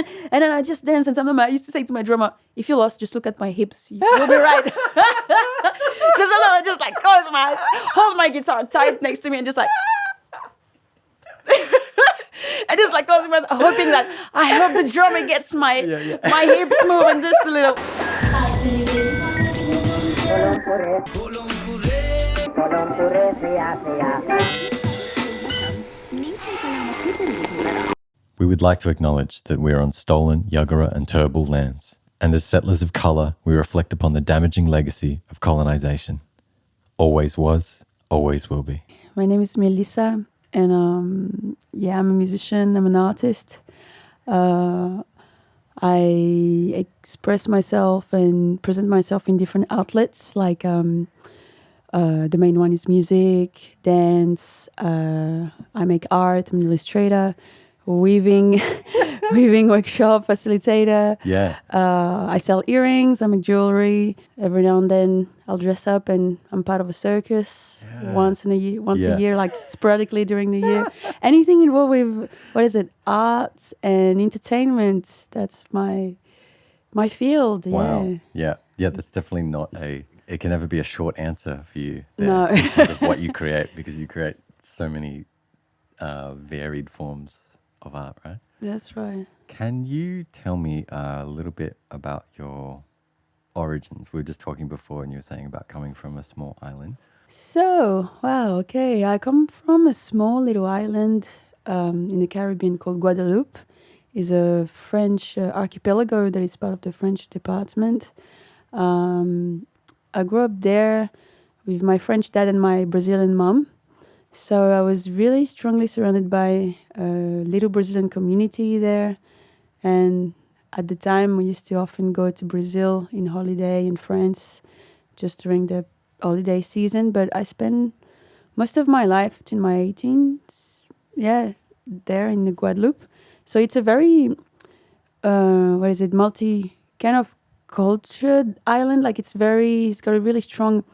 man. And then I just dance. And sometimes I used to say to my drummer, if you're lost, just look at my hips. You'll be right. So sometimes I just like close my eyes, hold my guitar tight next to me and just like... I just like closing my eyes, hoping that I hope the drummer gets my hips moving just a little. We would like to acknowledge that we are on stolen Yagara and Turrbal lands, and as settlers of colour, we reflect upon the damaging legacy of colonisation. Always was, always will be. My name is Melissa, and I'm a musician, I'm an artist. I express myself and present myself in different outlets, like the main one is music, dance, I make art, I'm an illustrator, weaving workshop facilitator. Yeah. I sell earrings, I make jewelry. Every now and then I'll dress up and I'm part of a circus once a year, like sporadically during the year. Anything involved with, arts and entertainment, that's my field. Wow. Yeah, that's definitely not it can never be a short answer for you there, No. in terms of what you create, because you create so many varied forms of art, right? That's right. Can you tell me a little bit about your origins? We were just talking before and you were saying about coming from a small island. So, wow, okay. I come from a small little island in the Caribbean called Guadeloupe. It's a French archipelago that is part of the French department. I grew up there with my French dad and my Brazilian mom. So I was really strongly surrounded by a little Brazilian community there. And at the time, we used to often go to Brazil in holiday in France, just during the holiday season. But I spent most of my life, in my 18s, there in the Guadeloupe. So it's a very, multi kind of cultured island. Like it's got a really strong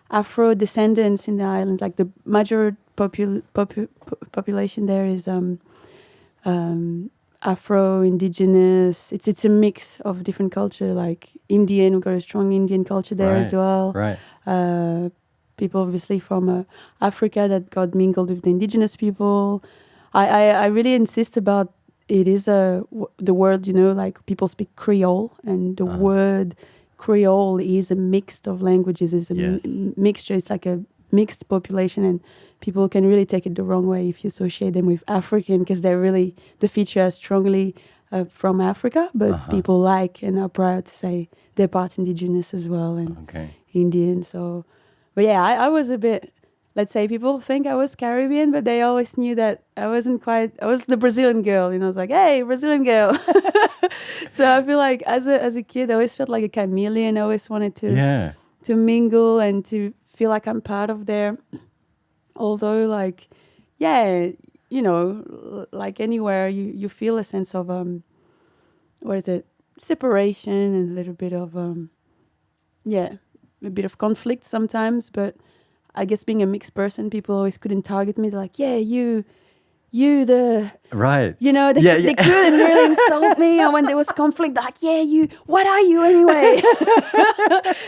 Afro descendants in the island. Like the major population there is Afro, indigenous. It's a mix of different culture, like Indian. We've got a strong Indian culture there as well. Right. People obviously from Africa that got mingled with the indigenous people. I really insist about it is the word, like people speak Creole, and the word Creole is a mix of languages. It's a mixture. It's like a mixed population, and people can really take it the wrong way if you associate them with African, because they feature strongly from Africa, but people like and are proud to say they're part indigenous as well and Indian. So, but yeah, I was a bit, let's say people think I was Caribbean, but they always knew that I wasn't quite, I was the Brazilian girl, I was like, hey, Brazilian girl. So I feel like as a kid, I always felt like a chameleon. I always wanted to mingle and to feel like I'm part of there. Although like, like anywhere you feel a sense of, separation and a little bit of, a bit of conflict sometimes. But I guess being a mixed person, people always couldn't target me. They're like, yeah, you the... Right. They couldn't really insult me. And when there was conflict, they're like, yeah, you, what are you anyway?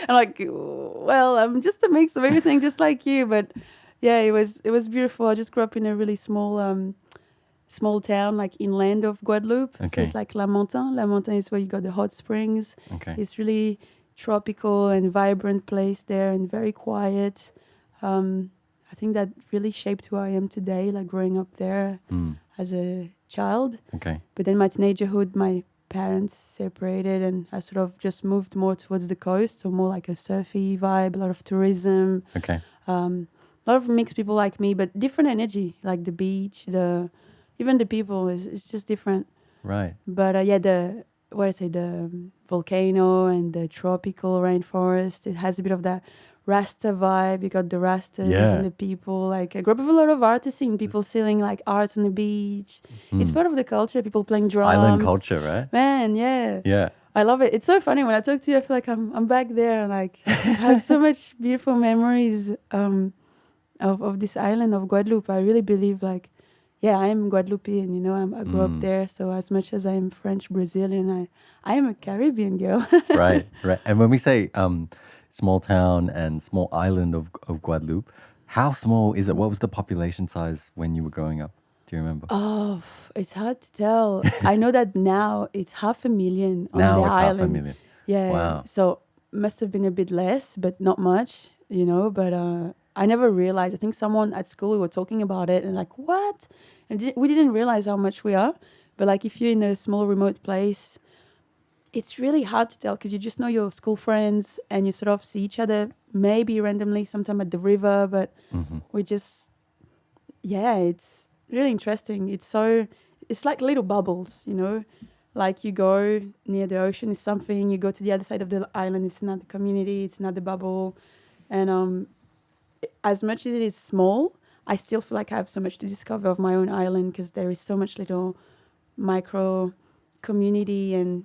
I'm like, well, I'm just a mix of everything, just like you. But yeah, it was beautiful. I just grew up in a really small town, like inland of Guadeloupe. Okay. So it's like La Montagne. La Montagne is where you got the hot springs. Okay. It's really tropical and vibrant place there and very quiet. I think that really shaped who I am today, like growing up there as a child. Okay. But then my teenagerhood, my parents separated and I sort of just moved more towards the coast, so more like a surfy vibe, a lot of tourism. Okay. A lot of mixed people like me, but different energy, like the beach, even the people is just different. Right. But the volcano and the tropical rainforest, it has a bit of that Rasta vibe. You got the Rastas and the people. Like I grew up with a lot of artisan people selling like art on the beach. It's part of the culture. People playing drums. Island culture, right? Man, yeah. Yeah. I love it. It's so funny when I talk to you. I feel like I'm back there and like I have so much beautiful memories of this island of Guadeloupe. I really believe like yeah, I'm Guadeloupean, you know, I grew up there. So as much as I'm French, Brazilian, I am a Caribbean girl. Right, right. And when we say small town and small island of Guadeloupe, how small is it? What was the population size when you were growing up? Do you remember? Oh, it's hard to tell. I know that now it's 500,000 on the Now it's half a island. million. Yeah, Wow. so must have been a bit less, but not much, you know. But I never realized. I think someone at school we were talking about it and like, what? And we didn't realize how much we are. But like, if you're in a small remote place, it's really hard to tell because you just know your school friends and you sort of see each other maybe randomly sometime at the river, but we just, yeah, it's really interesting. It's like little bubbles, you know, like you go near the ocean is something, you go to the other side of the island, it's not the community, it's not the bubble. And as much as it is small, I still feel like I have so much to discover of my own island because there is so much little micro community and,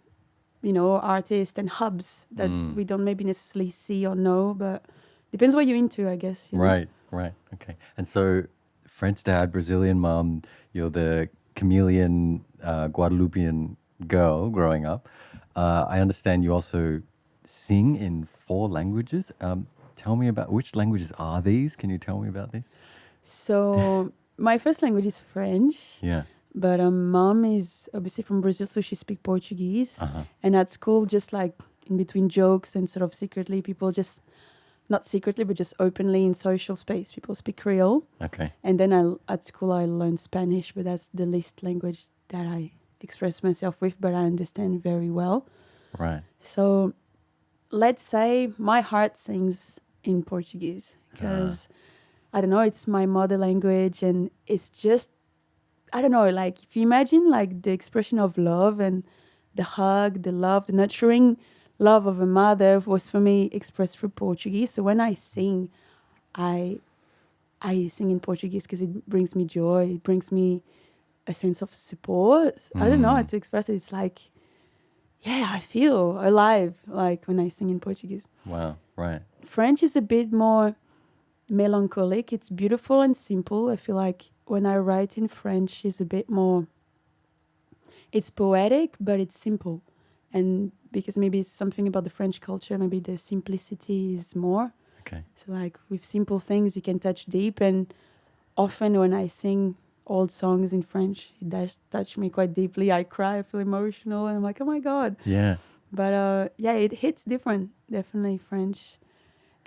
you know, artists and hubs that we don't maybe necessarily see or know, but depends what you're into, I guess, you know? Right, right. Okay. And so French dad, Brazilian mom, you're the chameleon Guadeloupean girl growing up. I understand you also sing in 4 languages. Tell me about which languages are these? Can you tell me about these? So my first language is French, Yeah. but mom is obviously from Brazil, so she speaks Portuguese. Uh-huh. And at school, just like in between jokes and sort of secretly, people just, not secretly, but just openly in social space, people speak Creole. Okay. And then at school, I learned Spanish, but that's the least language that I express myself with, but I understand very well. Right. So let's say my heart sings in Portuguese because I don't know, it's my mother language and it's just, I don't know, like if you imagine like the expression of love and the hug, the love, the nurturing love of a mother was for me expressed through Portuguese. So when I sing, I sing in Portuguese because it brings me joy. It brings me a sense of support. I don't know how to express it. It's like, yeah, I feel alive like when I sing in Portuguese. Wow. Right. French is a bit more melancholic. It's beautiful and simple. I feel like when I write in French, it's a bit more, it's poetic, but it's simple. And because maybe it's something about the French culture, maybe the simplicity is more. Okay. So like with simple things, you can touch deep. And often when I sing old songs in French, it does touch me quite deeply. I cry, I feel emotional, and I'm like, oh my God. Yeah. But yeah, it hits different, definitely French.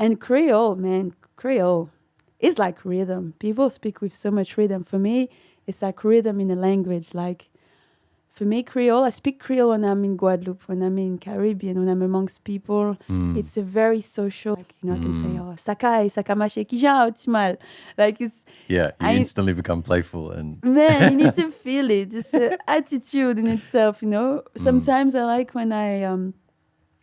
And Creole, man, Creole is like rhythm. People speak with so much rhythm. For me, it's like rhythm in a language. Like for me, Creole, I speak Creole when I'm in Guadeloupe, when I'm in Caribbean, when I'm amongst people. It's a very social, like, you know, I can say, oh, Sakai, Sakamache, Kija, Otimal. Like it's, Yeah. You I, instantly become playful and man, you need to feel it. It's an attitude in itself, you know. Sometimes I like when I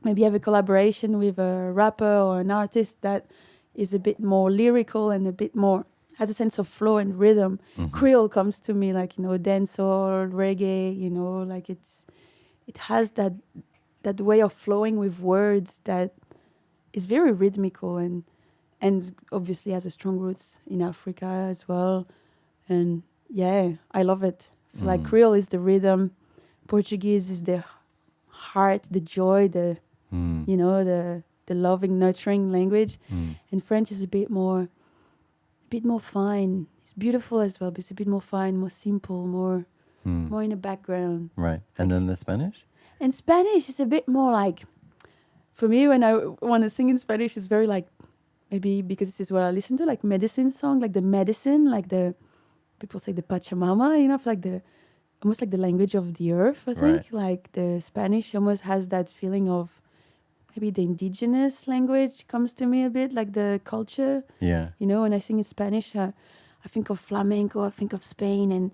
maybe have a collaboration with a rapper or an artist that is a bit more lyrical and a bit more has a sense of flow and rhythm. Creole comes to me like, you know, dancehall, reggae, you know, like it has that way of flowing with words that is very rhythmical and obviously has a strong roots in Africa as well. And yeah, I love it. I feel like Creole is the rhythm, Portuguese is the heart, the joy, the you know, the loving, nurturing language. And French is a bit more fine. It's beautiful as well, but it's a bit more fine, more simple, more in the background. right. And then the Spanish? And Spanish is a bit more like, for me, when I want to sing in Spanish, it's very like, maybe because this is what I listen to, like medicine song, like the medicine, like the, people say the Pachamama, you know, like the, almost like the language of the earth, I think. Right. Like the Spanish almost has that feeling of, maybe the indigenous language comes to me a bit, like the culture. Yeah. You know, when I sing in Spanish, I think of flamenco, I think of Spain, and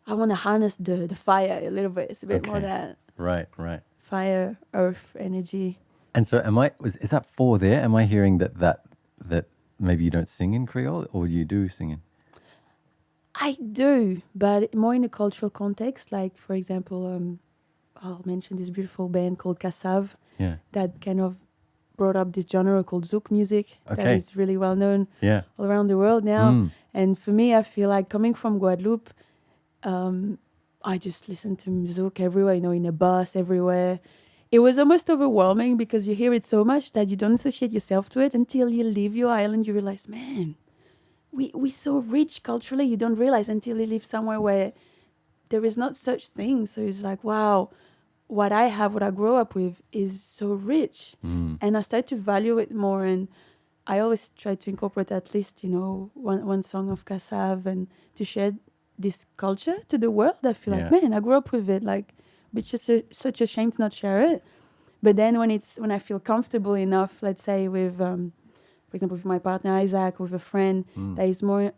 I want to harness the fire a little bit. It's a bit more that Right, right. fire, earth energy. And so is that 4 there? Am I hearing that maybe you don't sing in Creole or you do sing in? I do, but more in a cultural context. Like, for example, I'll mention this beautiful band called Kassav. Yeah. That kind of brought up this genre called zouk music that Okay. is really well known Yeah. all around the world now. And for me, I feel like coming from Guadeloupe, I just listened to Zouk everywhere, in a bus, everywhere. It was almost overwhelming because you hear it so much that you don't associate yourself to it until you leave your island. You realize, man, we're so rich culturally. You don't realize until you live somewhere where there is not such thing. So it's like, wow, what I grew up with is so rich. And I started to value it more. And I always try to incorporate at least, one song of Kassav and to share this culture to the world. I feel like, man, I grew up with it. Like, it's just such a shame to not share it. But then when I feel comfortable enough, let's say with, for example, with my partner Isaac, with a friend that is more,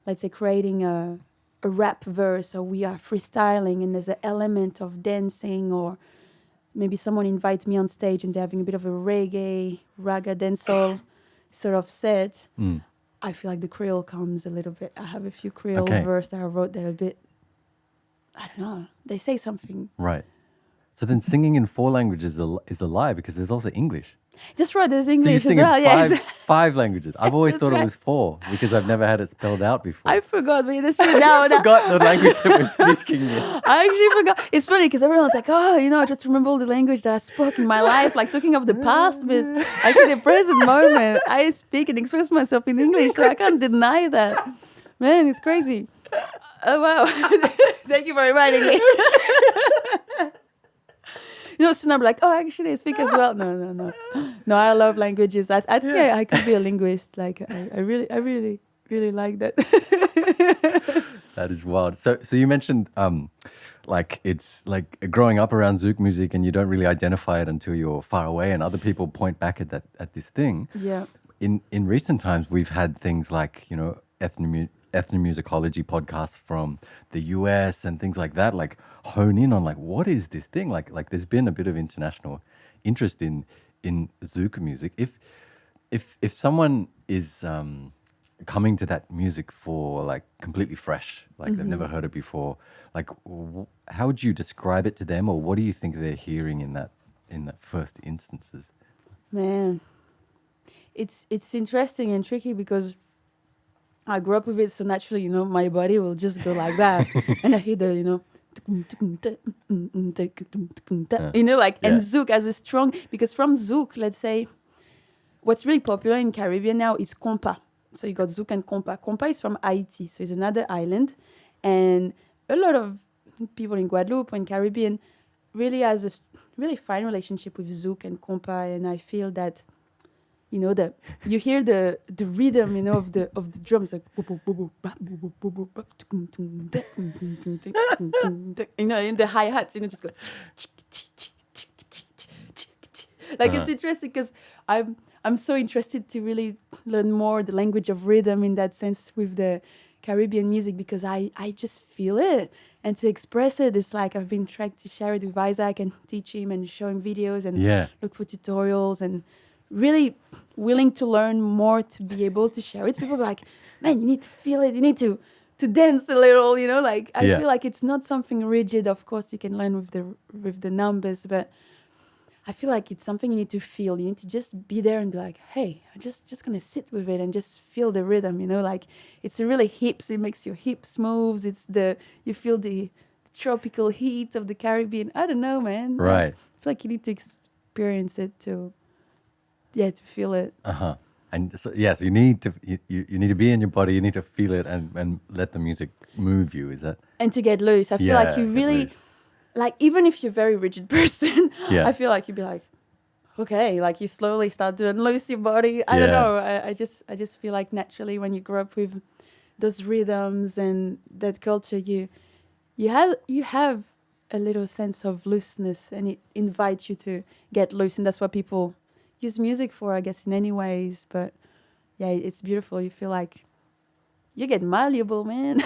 let's say, creating a rap verse, or we are freestyling and there's an element of dancing, or maybe someone invites me on stage and they're having a bit of a reggae, raga dancehall sort of set. I feel like the Creole comes a little bit. I have a few Creole verse that I wrote that are a bit, I don't know, they say something. Right. So then singing in 4 languages is a lie, because there's also English. That's right, there's So English you as sing well. in Yes. 5 languages. I've always That's thought right. it was 4 because I've never had it spelled out before. I forgot, but that's true now. I forgot the language that we're speaking in. I actually forgot. It's funny because everyone's like, oh, I just remember all the language that I spoke in my life, like talking of the past, but like in the present moment, I speak and express myself in English, so I can't deny that. Man, it's crazy. Oh, wow. Thank you for reminding me. Soon I'm like, oh, actually, I speak as well. No. No, I love languages. I think I could be a linguist. Like, I really, really like that. That is wild. So you mentioned like it's like growing up around Zouk music and you don't really identify it until you're far away and other people point back at this thing. Yeah. In recent times, we've had things like, ethnomusicology podcasts from the US and things like that, like hone in on like, what is this thing? Like there's been a bit of international interest in Zouk music. If someone is coming to that music for like completely fresh, like they've never heard it before, like how would you describe it to them, or what do you think they're hearing in that first instances? Man, it's interesting and tricky because I grew up with it, so naturally, my body will just go like that, and I hear the, and Zouk as a strong, because from Zouk, let's say, what's really popular in Caribbean now is compa. So you got Zouk and compa. Compa is from Haiti, so it's another island, and a lot of people in Guadeloupe and Caribbean really has a really fine relationship with Zouk and compa, and I feel that. You hear the rhythm, of the drums, like in the hi hats, just go like it's interesting because I'm so interested to really learn more the language of rhythm in that sense with the Caribbean music, because I just feel it, and to express it, it's like I've been trying to share it with Isaac and teach him and show him videos and look for tutorials and really willing to learn more to be able to share it. People are like, man, you need to feel it. You need to dance a little, like I feel like it's not something rigid. Of course, you can learn with the numbers, but I feel like it's something you need to feel. You need to just be there and be like, hey, I'm just going to sit with it and just feel the rhythm, like it's really hips. It makes your hips move. You feel the tropical heat of the Caribbean. I don't know, man. Right. I feel like you need to experience it to feel it. And so yes, you need to you need to be in your body. You need to feel it and let the music move you. Is that? And to get loose, I feel like you really, like even if you're a very rigid person, I feel like you'd be like, okay, like you slowly start to unloose your body. I don't know. I just feel like naturally when you grow up with those rhythms and that culture, you have a little sense of looseness, and it invites you to get loose, and that's what people use music for, I guess, in any ways. But it's beautiful. You feel like you get malleable, man.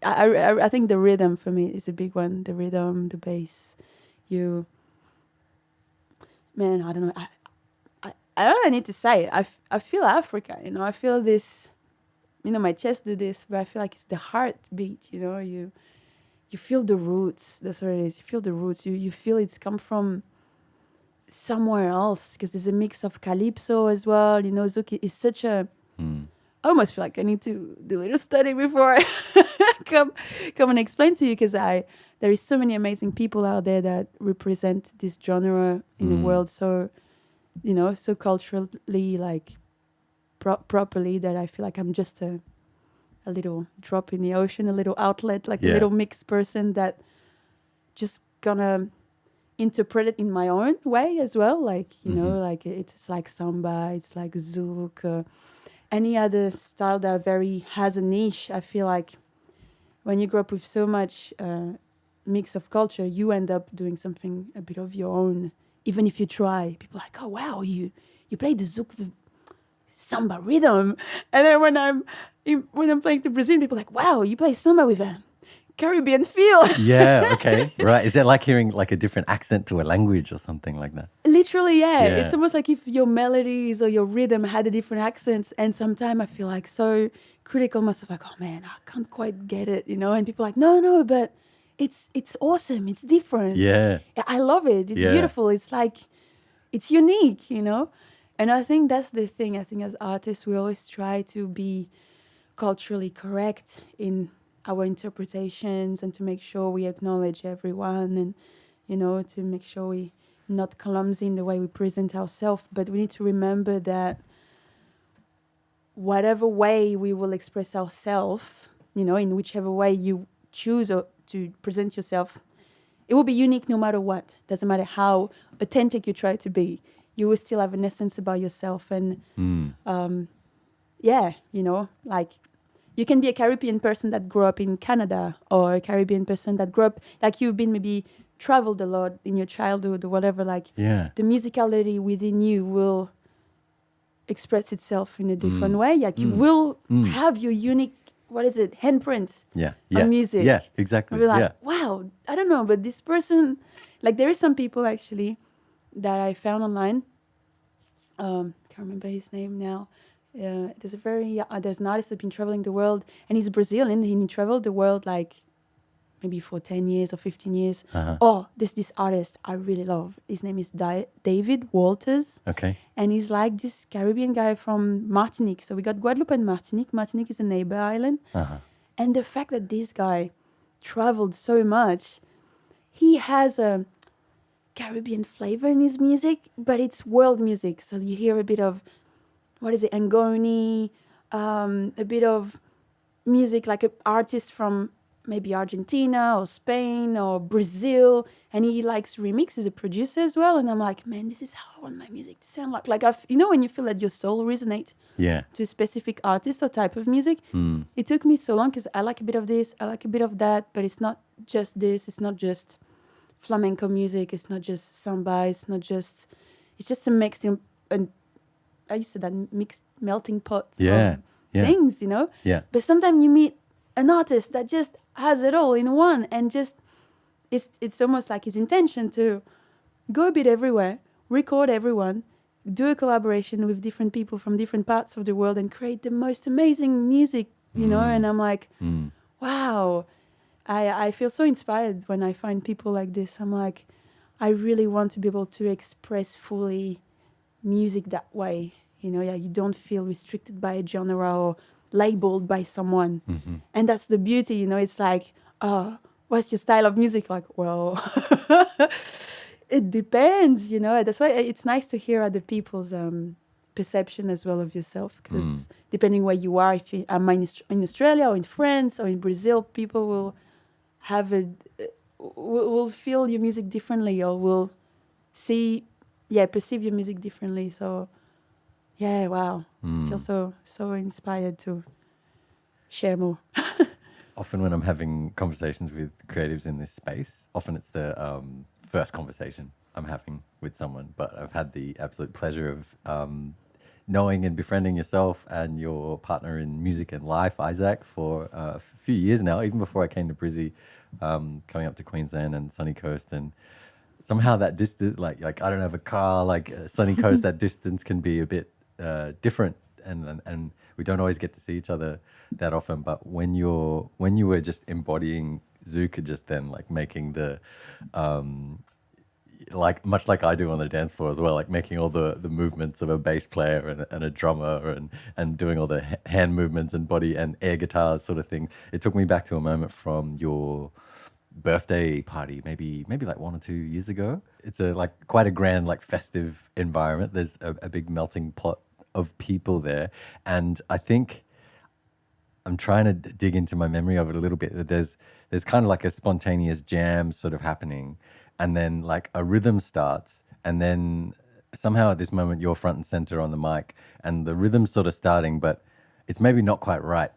I think the rhythm for me is a big one. The rhythm, the bass. I don't know. I don't need to say it. I feel Africa. I feel this. My chest do this, but I feel like it's the heartbeat. You feel the roots. That's what it is. You feel the roots. You feel it's come from somewhere else, because there's a mix of calypso as well. Zouk is such a almost feel like I need to do a little study before I come and explain to you, because there is so many amazing people out there that represent this genre in the world so, so culturally, like properly, that I feel like I'm just a little drop in the ocean, a little outlet, like a little mixed person that just gonna interpret it in my own way as well. Like, like it's like samba, it's like zouk, any other style that has a niche. I feel like when you grow up with so much mix of culture, you end up doing something a bit of your own. Even if you try, people are like, oh wow, you play the zouk, the samba rhythm. And then when I'm playing to Brazil, people are like, wow, you play samba with a Caribbean feel. Yeah, okay, right. Is that like hearing like a different accent to a language or something like that? Literally, yeah. It's almost like if your melodies or your rhythm had a different accents. And sometimes I feel like so critical myself, like, oh man, I can't quite get it, And people are like, no, but it's awesome. It's different. Yeah. I love it. It's beautiful. It's like, it's unique, And I think that's the thing. I think as artists, we always try to be culturally correct in our interpretations and to make sure we acknowledge everyone and, to make sure we not clumsy in the way we present ourselves. But we need to remember that whatever way we will express ourselves, in whichever way you choose to present yourself, it will be unique no matter what. Doesn't matter how authentic you try to be. You will still have an essence about yourself. And like you can be a Caribbean person that grew up in Canada, or a Caribbean person that grew up, like you've been maybe traveled a lot in your childhood or whatever. Like the musicality within you will express itself in a different way. Like you will have your unique, handprint on music. Yeah, exactly. I'll be like, wow, I don't know, but this person, like there is some people actually that I found online. Can't remember his name now. There's an artist that's been traveling the world, and he's Brazilian. He traveled the world like maybe for 10 years or 15 years. Oh, this artist I really love. His name is David Walters. Okay. And he's like this Caribbean guy from Martinique. So we got Guadeloupe and Martinique. Martinique is a neighbor island. And the fact that this guy traveled so much, he has a Caribbean flavor in his music, but it's world music. So you hear a bit of, Angoni, a bit of music like an artist from maybe Argentina or Spain or Brazil, and he likes remix. He's a producer as well, and I'm like, man, this is how I want my music to sound like. Like, when you feel that your soul resonates to a specific artist or type of music. It took me so long because I like a bit of this, I like a bit of that, but it's not just this. It's not just flamenco music. It's not just samba. It's just a mixed, and I used to that mixed melting pot of things, Yeah. But sometimes you meet an artist that just has it all in one, and just it's almost like his intention to go a bit everywhere, record everyone, do a collaboration with different people from different parts of the world, and create the most amazing music, And I'm like, wow, I feel so inspired when I find people like this. I'm like, I really want to be able to express fully music that way, you don't feel restricted by a genre or labeled by someone. And that's the beauty, it's like, what's your style of music? Like, well, it depends, that's why it's nice to hear other people's perception as well of yourself, because depending where you are, if I'm in Australia or in France or in Brazil, people will have will feel your music differently, or will perceive your music differently. So wow, I feel so inspired to share more. Often when I'm having conversations with creatives in this space, often it's the first conversation I'm having with someone, but I've had the absolute pleasure of knowing and befriending yourself and your partner in music and life, Isaac, for a few years now, even before I came to Brizzy, coming up to Queensland and Sunny Coast. And somehow that distance, like I don't have a car, like Sunny Coast, that distance can be a bit different, and we don't always get to see each other that often. But when you were just embodying zouk, just then like making the like much like I do on the dance floor as well, like making all the movements of a bass player and a drummer and doing all the hand movements and body and air guitars sort of thing. It took me back to a moment from your birthday party, maybe like 1 or 2 years ago. It's a like quite a grand like festive environment. There's a big melting pot of people there, and I think I'm trying to dig into my memory of it a little bit. There's kind of like a spontaneous jam sort of happening, and then like a rhythm starts, and then somehow at this moment you're front and center on the mic, and the rhythm's sort of starting, but it's maybe not quite right.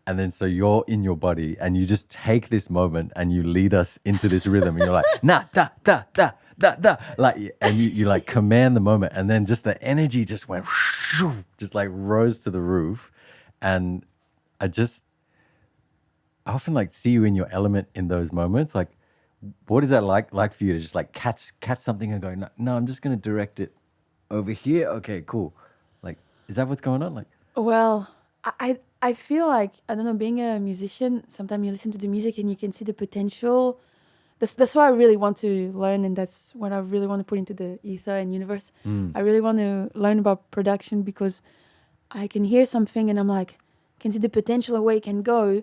And then so you're in your body, and you just take this moment and you lead us into this rhythm, and you're like na da da da da da, like, and you like command the moment, and then just the energy just went just like rose to the roof, and I often like see you in your element in those moments. Like, what is that like for you to just like catch something and go, no, I'm just gonna direct it over here. Okay, cool. Like, is that what's going on? Like, Well, I feel like, I don't know, being a musician, sometimes you listen to the music and you can see the potential. That's what I really want to learn, and that's what I really want to put into the ether and universe. I really want to learn about production because I can hear something and I'm like, can see the potential of where it can go,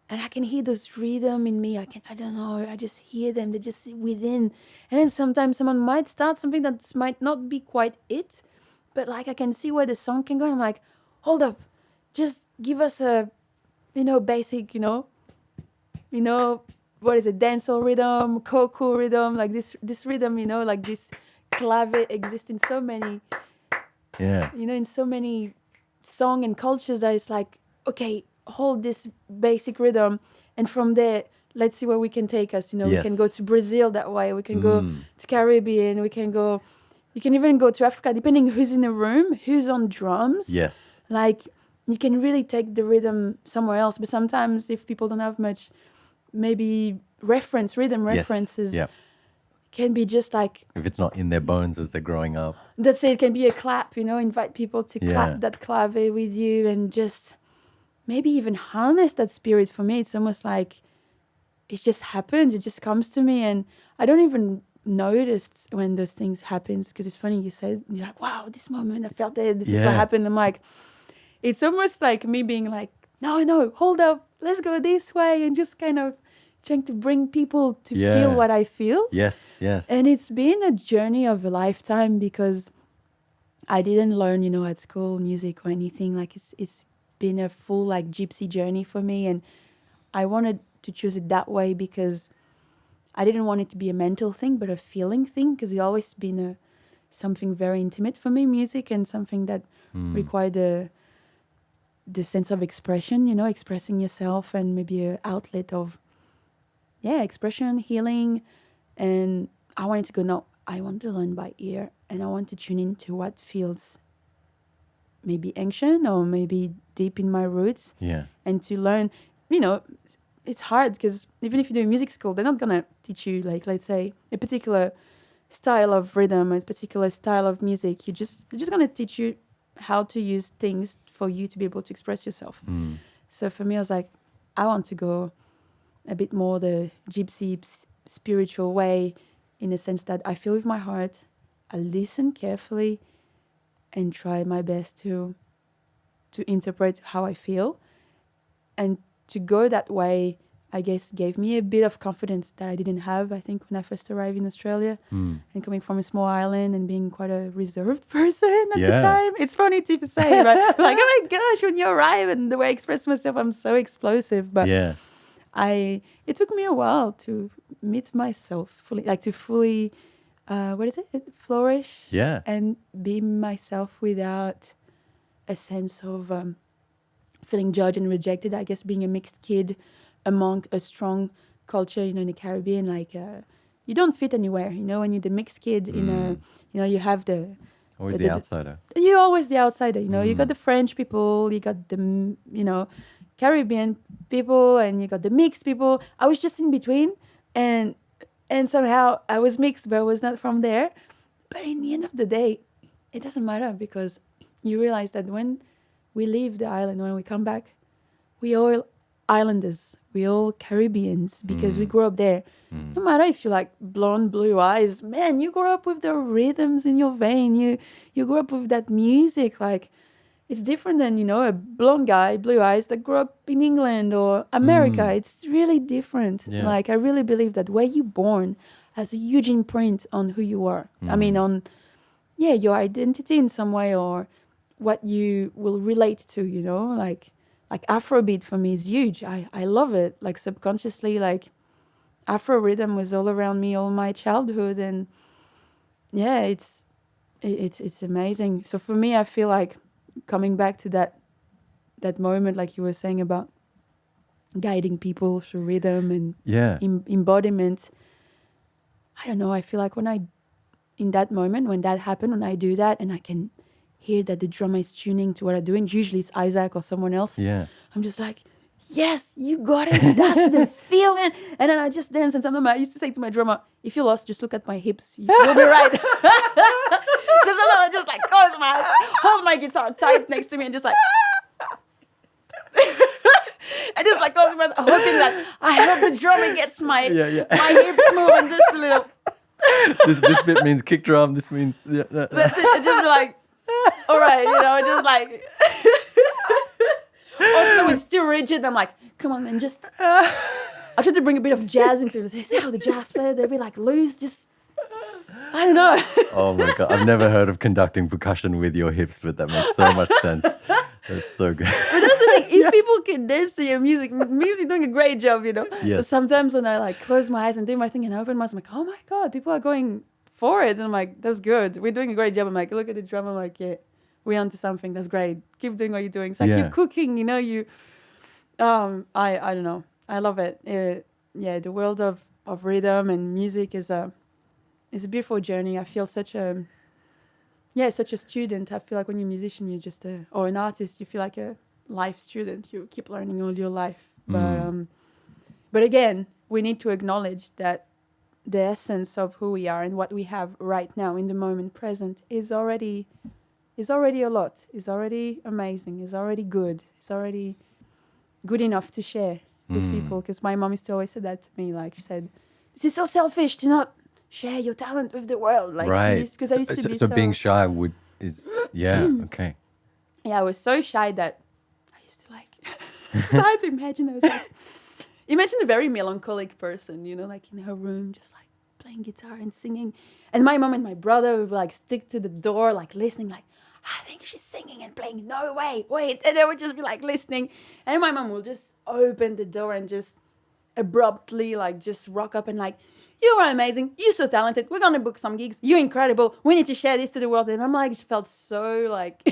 and I can hear those rhythm in me. I don't know, I just hear them. They're just within. And then sometimes someone might start something that might not be quite it, but like I can see where the song can go. And I'm like, hold up, just give us a, basic, what is it, dancehall rhythm, coco rhythm, like this rhythm, like this clave exists in so many, yeah, in so many song and cultures that it's like, okay, hold this basic rhythm, and from there, let's see where we can take us. We can go Yes. to Brazil that way. We can go to Caribbean. You can even go to Africa, depending who's in the room, who's on drums. Yes. Like, you can really take the rhythm somewhere else. But sometimes if people don't have much, maybe rhythm Yes. references, Yeah. can be just like, If it's not in their bones as they're growing up. let's say it can be a clap, invite people to Yeah. clap that clave with you, and just maybe even harness that spirit. For me, it's almost like it just happens. It just comes to me, and I don't even notice when those things happen, because it's funny, you're like, wow, this moment I felt it, this is what Yeah. happened. I'm like, it's almost like me being like, no, hold up, let's go this way, and just kind of trying to bring people to feel what I feel. Yes. Yes. And it's been a journey of a lifetime, because I didn't learn, at school music or anything. Like, it's been a full like gypsy journey for me, and I wanted to choose it that way because I didn't want it to be a mental thing, but a feeling thing, because it's always been something very intimate for me, music, and something that required the sense of expression, expressing yourself, and maybe an outlet of, expression, healing. And I wanted to go, no, I want to learn by ear, and I want to tune into what feels maybe ancient or maybe deep in my roots. Yeah. And to learn, it's hard, because even if you do a music school, they're not going to teach you, like, let's say, a particular style of rhythm, a particular style of music. They're just going to teach you how to use things for you to be able to express yourself. So for me, I was like, I want to go a bit more the gypsy spiritual way, in the sense that I feel with my heart, I listen carefully, and try my best to interpret how I feel. And to go that way, I guess, gave me a bit of confidence that I didn't have, I think, when I first arrived in Australia. And coming from a small island and being quite a reserved person at the time. It's funny to say, but like, oh my gosh, when you arrive, and the way I express myself, I'm so explosive. But it took me a while to meet myself fully, like to fully, flourish. Yeah. And be myself without a sense of feeling judged and rejected. I guess being a mixed kid among a strong culture, in the Caribbean, like you don't fit anywhere. When you're the mixed kid you have Always the outsider. You're always the outsider. You got the French people, you got the Caribbean people, and you got the mixed people. I was just in between, and somehow I was mixed, but I was not from there. But in the end of the day, it doesn't matter, because you realize that when we leave the island, when we come back, we all islanders. we're all Caribbeans because we grew up there. No matter if you like blonde, blue eyes, man, you grew up with the rhythms in your vein. You grew up with that music. Like, it's different than, you know, a blonde guy, blue eyes, that grew up in England or America. It's really different. Yeah. Like, I really believe that where you're born has a huge imprint on who you are. I mean, on, your identity in some way, or what you will relate to, you know, like Afrobeat for me is huge. I love it. Like, subconsciously, like, Afro rhythm was all around me all my childhood, and yeah, it's amazing. So for me, I feel like coming back to that moment, like you were saying about guiding people through rhythm and embodiment. I don't know. I feel like in that moment, when that happened, when I do that and I can hear that the drummer is tuning to what I'm doing, usually it's Isaac or someone else. Yeah. I'm just like, yes, you got it. That's the feeling. And then I just dance. And sometimes I used to say to my drummer, if you're lost, just look at my hips. You'll be right. So sometimes I just like close my eyes, hold my guitar tight next to me and just like, I just like close my eyes, hoping that I hope the drummer gets my hips moving just a little. This bit means kick drum. This means... That's it. It's just like, all right, you know, just like... Also, it's too rigid. I'm like, come on, man, just... I try to bring a bit of jazz into it. See how the jazz players, they'll be like loose, just... I don't know. Oh my God. I've never heard of conducting percussion with your hips, but that makes so much sense. That's so good. But that's the thing. If people can dance to your music doing a great job, you know. Yes. But sometimes when I like close my eyes and do my thing and I open my eyes, I'm like, oh my God, people are going for it. And I'm like, that's good. We're doing a great job. I'm like, look at the drum. I'm like, yeah, we're onto something. That's great. Keep doing what you're doing. So I keep cooking, you know, I don't know. I love it. The world of rhythm and music is a beautiful journey. I feel such a student. I feel like when you're a musician, you're just or an artist, you feel like a life student. You keep learning all your life. But again, we need to acknowledge that the essence of who we are and what we have right now in the moment present is already a lot. It's already amazing. It's already good. It's already good enough to share with people. Because my mom used to always say that to me. Like, she said, "This is so selfish to not share your talent with the world." Like, right. Because I used to be so being shy okay. Yeah, I was so shy that I used to like. So I had to imagine. I was like, imagine a very melancholic person, you know, like in her room, just like playing guitar and singing. And my mom and my brother would like stick to the door, like listening, like, I think she's singing and playing. No, wait. And they would just be like listening. And my mom will just open the door and just abruptly like just rock up and like, "You are amazing. You're so talented. We're going to book some gigs. You're incredible. We need to share this to the world." And I'm like, it felt so like...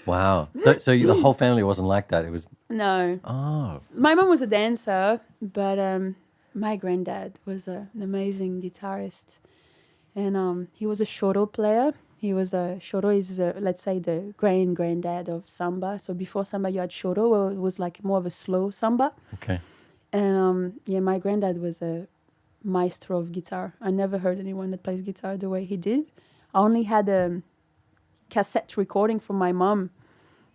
Wow. So the whole family wasn't like that? It was... No. Oh. My mom was a dancer, but my granddad was an amazing guitarist. And he was a choro player. Choro is, let's say, the granddad of samba. So before samba, you had choro, where it was like more of a slow samba. Okay. And my granddad was a maestro of guitar. I never heard anyone that plays guitar the way he did. I only had a cassette recording from my mom.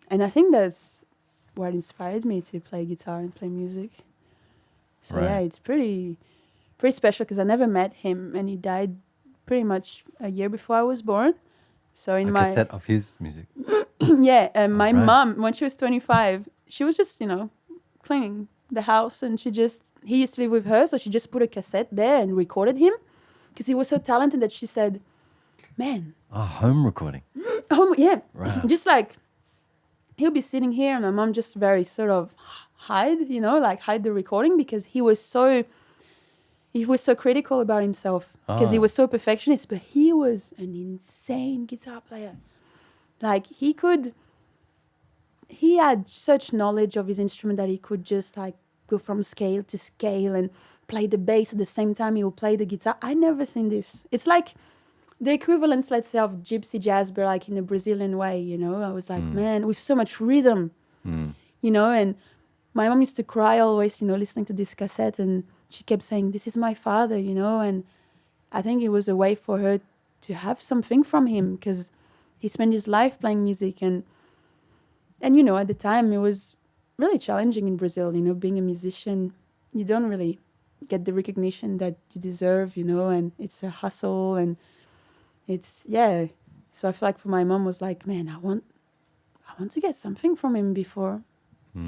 And I think that's what inspired me to play guitar and play music. So yeah, it's pretty special because I never met him, and he died pretty much a year before I was born. So in cassette of his music. My mom, when she was 25, she was just, you know, cleaning the house, and he used to live with her, so she just put a cassette there and recorded him because he was so talented that she said, "Man." Home recording. Yeah. Right. Just like, he'll be sitting here and my mom just very sort of hide the recording because he was so critical about himself because he was so perfectionist, but he was an insane guitar player. Like, he had such knowledge of his instrument that he could just like go from scale to scale and play the bass at the same time he would play the guitar. I never seen this. It's like the equivalence, let's say, of gypsy jazz, but like in a Brazilian way, you know. I was like, man, with so much rhythm, you know. And my mom used to cry always, you know, listening to this cassette, and she kept saying, "This is my father," you know. And I think it was a way for her to have something from him because he spent his life playing music. And you know, at the time, it was really challenging in Brazil, you know, being a musician. you don't really get the recognition that you deserve, and it's a hustle, and it's, yeah. So I feel like for my mom was like, man, I want to get something from him before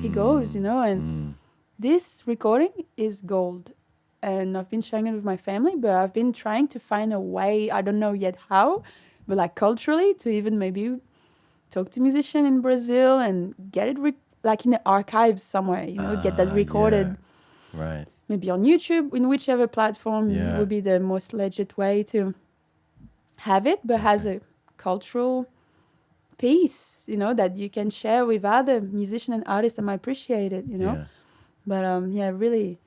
he goes, and this recording is gold. And I've been sharing it with my family, but I've been trying to find a way, I don't know yet how, but like culturally, to even maybe talk to musician in Brazil and get it like in the archives somewhere, get that recorded. Yeah. Right. Maybe on YouTube, in whichever platform would be the most legit way to have it, but has a cultural piece, that you can share with other musicians and artists that might appreciate it, Yeah. But really,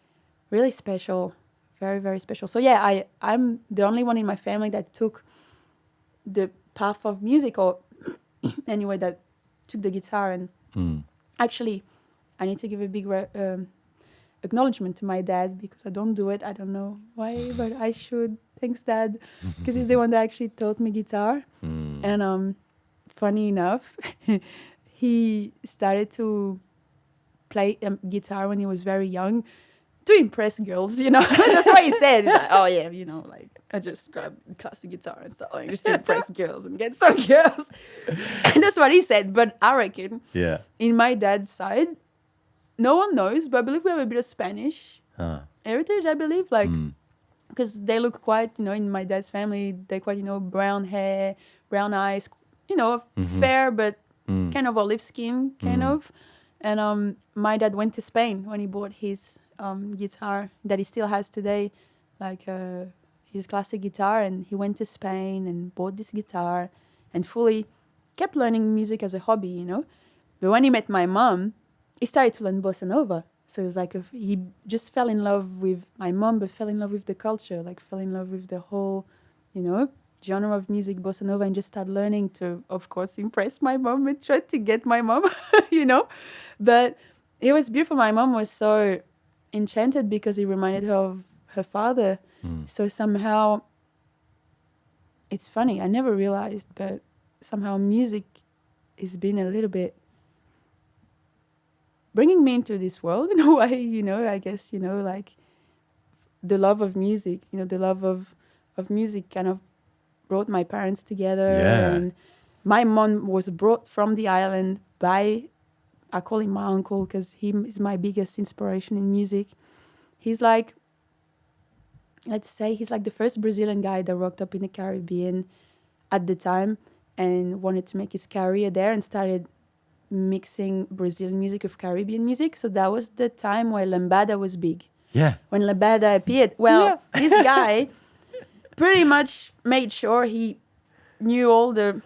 really special, very, very special. So yeah, I'm the only one in my family that took the path of music, or anyway, that took the guitar. And actually, I need to give a big acknowledgement to my dad, because I don't do it. I don't know why, but I should. Thanks, Dad, because he's the one that actually taught me guitar. And funny enough, he started to play guitar when he was very young to impress girls, That's what he said. He's like, oh yeah, like I just grab a classic guitar and start like, just to impress girls and get some girls. And that's what he said. But I reckon, in my dad's side, no one knows, but I believe we have a bit of Spanish heritage, I believe, like, because they look quite, in my dad's family, they're quite, brown hair, brown eyes, fair, but kind of olive skin, kind of. And my dad went to Spain when he bought his guitar that he still has today, like his classic guitar. And he went to Spain and bought this guitar and fully kept learning music as a hobby, But when he met my mom, he started to learn bossa nova. So it was like he just fell in love with my mom, but fell in love with the culture, like fell in love with the whole, genre of music, bossa nova, and just started learning to, of course, impress my mom and try to get my mom, But it was beautiful. My mom was so enchanted because it reminded her of her father. So somehow, it's funny, I never realized, but somehow music has been a little bit bringing me into this world in a way, I guess, like the love of music, the love of music kind of brought my parents together. And my mom was brought from the island by, I call him my uncle because he is my biggest inspiration in music. He's like, let's say, he's like the first Brazilian guy that rocked up in the Caribbean at the time and wanted to make his career there and started mixing Brazilian music with Caribbean music. So that was the time where lambada was big. Yeah. When lambada appeared. Well, this guy pretty much made sure he knew all the,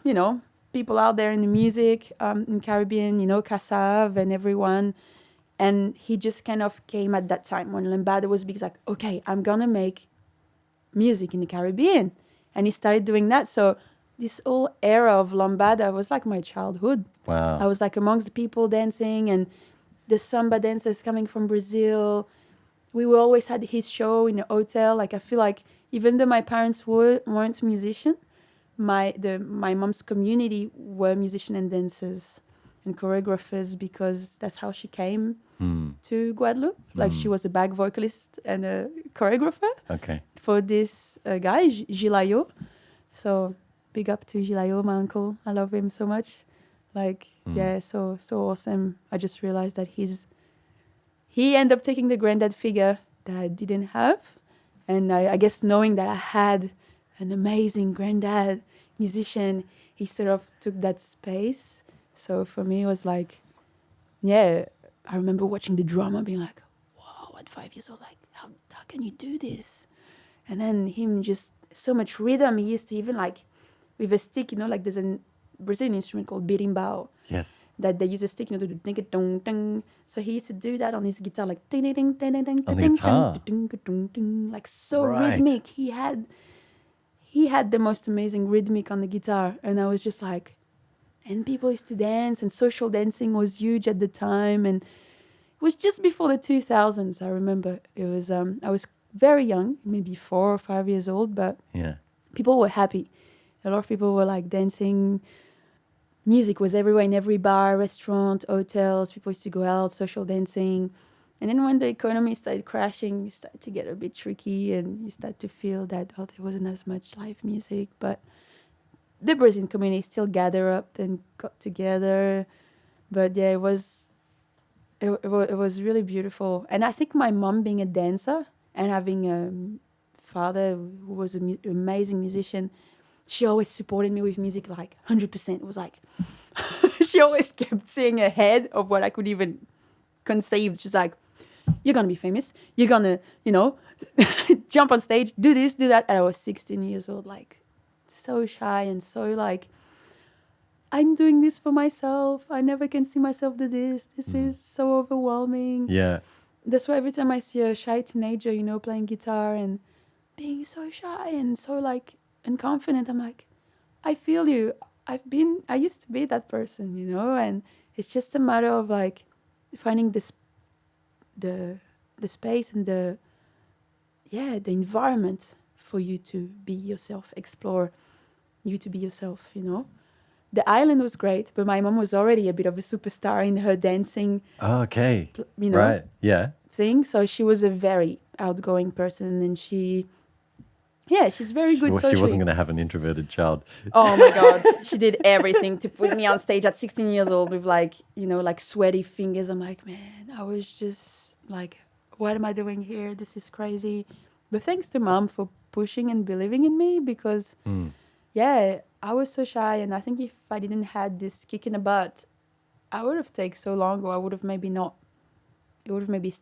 people out there in the music, in Caribbean, Kassav and everyone. And he just kind of came at that time when lambada was big. He's like, okay, I'm going to make music in the Caribbean. And he started doing that. So this whole era of lambada was like my childhood. Wow. I was like amongst the people dancing and the samba dancers coming from Brazil. We always had his show in the hotel. Like, I feel like even though my parents weren't musicians, my mom's community were musicians and dancers and choreographers, because that's how she came to Guadeloupe. Like, she was a back vocalist and a choreographer for this guy, Gilayo. So big up to Gilayo, my uncle. I love him so much. Like, so awesome. I just realized that he ended up taking the granddad figure that I didn't have. And I guess knowing that I had an amazing granddad musician, he sort of took that space. So for me, it was like, I remember watching the drama being like, wow, at 5 years old, like, how can you do this? And then him just so much rhythm. He used to even like, with a stick, like there's a Brazilian instrument called berimbau. Yes. That they use a stick, to do ding ding ding. So he used to do that on his guitar, like ding ding ding ding ding on the guitar, like so rhythmic. He had the most amazing rhythmic on the guitar, and I was just like, and people used to dance, and social dancing was huge at the time, and it was just before the 2000s. I remember it was I was very young, maybe 4 or 5 years old, but people were happy. A lot of people were like dancing. Music was everywhere in every bar, restaurant, hotels. People used to go out, social dancing. And then when the economy started crashing, you start to get a bit tricky, and you start to feel that, oh, there wasn't as much live music. But the Brazilian community still gathered up and got together. But yeah, it was really beautiful. And I think my mom being a dancer and having a father who was an amazing musician, she always supported me with music like 100%. It was like, she always kept seeing ahead of what I could even conceive. She's like, you're going to be famous. You're going to, jump on stage, do this, do that. And I was 16 years old, like so shy and so like, I'm doing this for myself. I never can see myself do this. This is so overwhelming. Yeah. That's why every time I see a shy teenager, playing guitar and being so shy and so like unconfident, I'm like, I feel you. I used to be that person, and it's just a matter of like finding the space and the environment for you to be yourself, explore you to be yourself, The island was great, but my mom was already a bit of a superstar in her dancing, Okay. Right. Yeah. thing. So she was a very outgoing person, and she's very good socially. She wasn't going to have an introverted child. Oh my God. She did everything to put me on stage at 16 years old with like sweaty fingers. I'm like, man, I was just like, what am I doing here? This is crazy. But thanks to mom for pushing and believing in me, because I was so shy. And I think if I didn't had this kick in the butt, I would have taken so long, or I would have maybe not, it would have maybe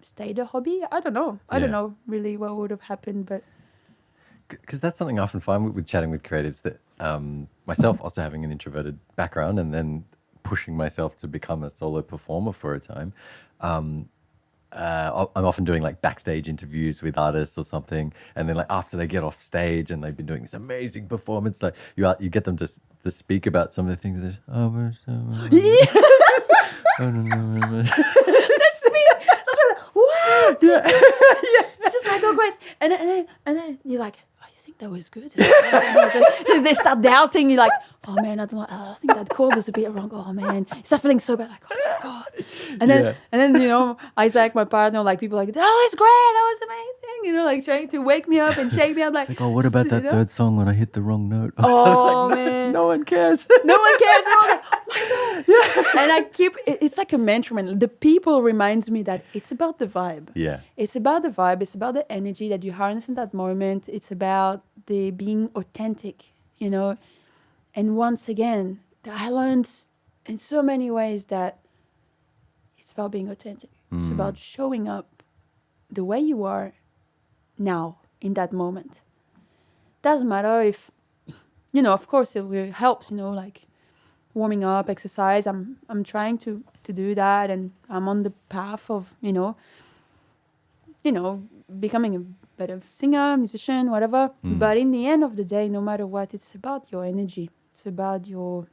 stayed a hobby. I don't know. I don't know really what would have happened, but. Because that's something I often find with chatting with creatives, that myself also having an introverted background and then pushing myself to become a solo performer for a time. I'm often doing like backstage interviews with artists or something, and then like after they get off stage and they've been doing this amazing performance, like you get them to speak about some of the things that That's me. That's what. Wow. yeah. It's just like, oh great, and then you're like, oh, you think that was good? So they start doubting. You're like, oh man, I don't know. I think that chord was a bit wrong. Oh man, you start feeling so bad. Like, oh my God. And then Isaac, my partner, like people are like, that was great. That was amazing. Like trying to wake me up and shake me up. Like, It's like, oh, what about that third song when I hit the wrong note? Oh Like, man, no one cares. no one cares. And I was like, oh my God. Yeah. And I keep, it's like a mantra, man. The people reminds me that it's about the vibe. Yeah. It's about the vibe. It's about the energy that you harness in that moment. It's about the being authentic, And once again, I learned in so many ways that it's about being authentic. It's about showing up the way you are now in that moment. Doesn't matter if, of course it will help, like warming up, exercise. I'm trying to do that, and I'm on the path of, becoming a better singer, musician, whatever. But in the end of the day, no matter what, it's about your energy. It's about your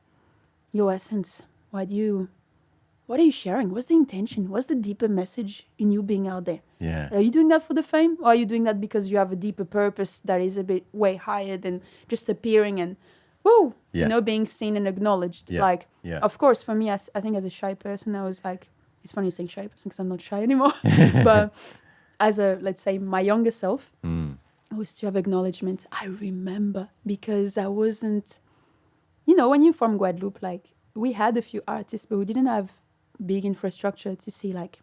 essence. What are you sharing? What's the intention? What's the deeper message in you being out there? Yeah. Are you doing that for the fame? Or are you doing that because you have a deeper purpose that is a bit way higher than just appearing and, woo, being seen and acknowledged? Yeah. Like, Yeah. of course, for me, I think as a shy person, I was like, it's funny saying shy person because I'm not shy anymore. But as let's say, my younger self, was to have acknowledgement. I remember because I wasn't, when you're from Guadeloupe, like, we had a few artists, but we didn't have big infrastructure to see, like,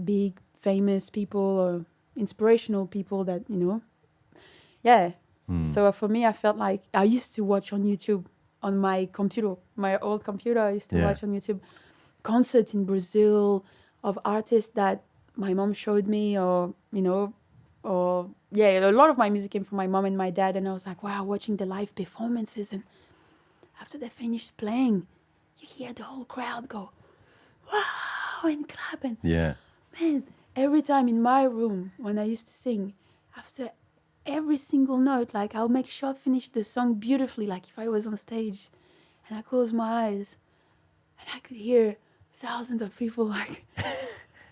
big famous people or inspirational people that, So for me, I felt like I used to watch on YouTube on my computer, my old computer. I used to watch on YouTube concerts in Brazil of artists that my mom showed me, or a lot of my music came from my mom and my dad, and I was like, wow, watching the live performances, and after they finished playing, you hear the whole crowd go, wow, and clapping. Yeah. Man, every time in my room when I used to sing, after every single note, like, I'll make sure I finish the song beautifully, like if I was on stage, and I close my eyes, and I could hear thousands of people like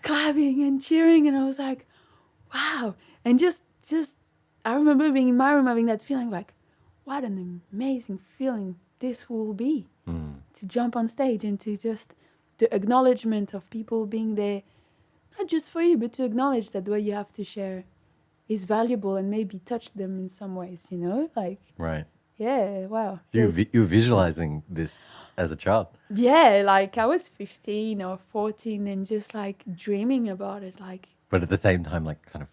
clapping and cheering, and I was like, wow. And just I remember being in my room having that feeling like, what an amazing feeling this will be, to jump on stage and to just the acknowledgement of people being there not just for you, but to acknowledge that what you have to share is valuable and maybe touch them in some ways, you know? Like, Right. yeah, wow. So you were visualizing this as a child. Yeah, like I was 15 or 14 and just like dreaming about it. Like, But at the same time, like kind of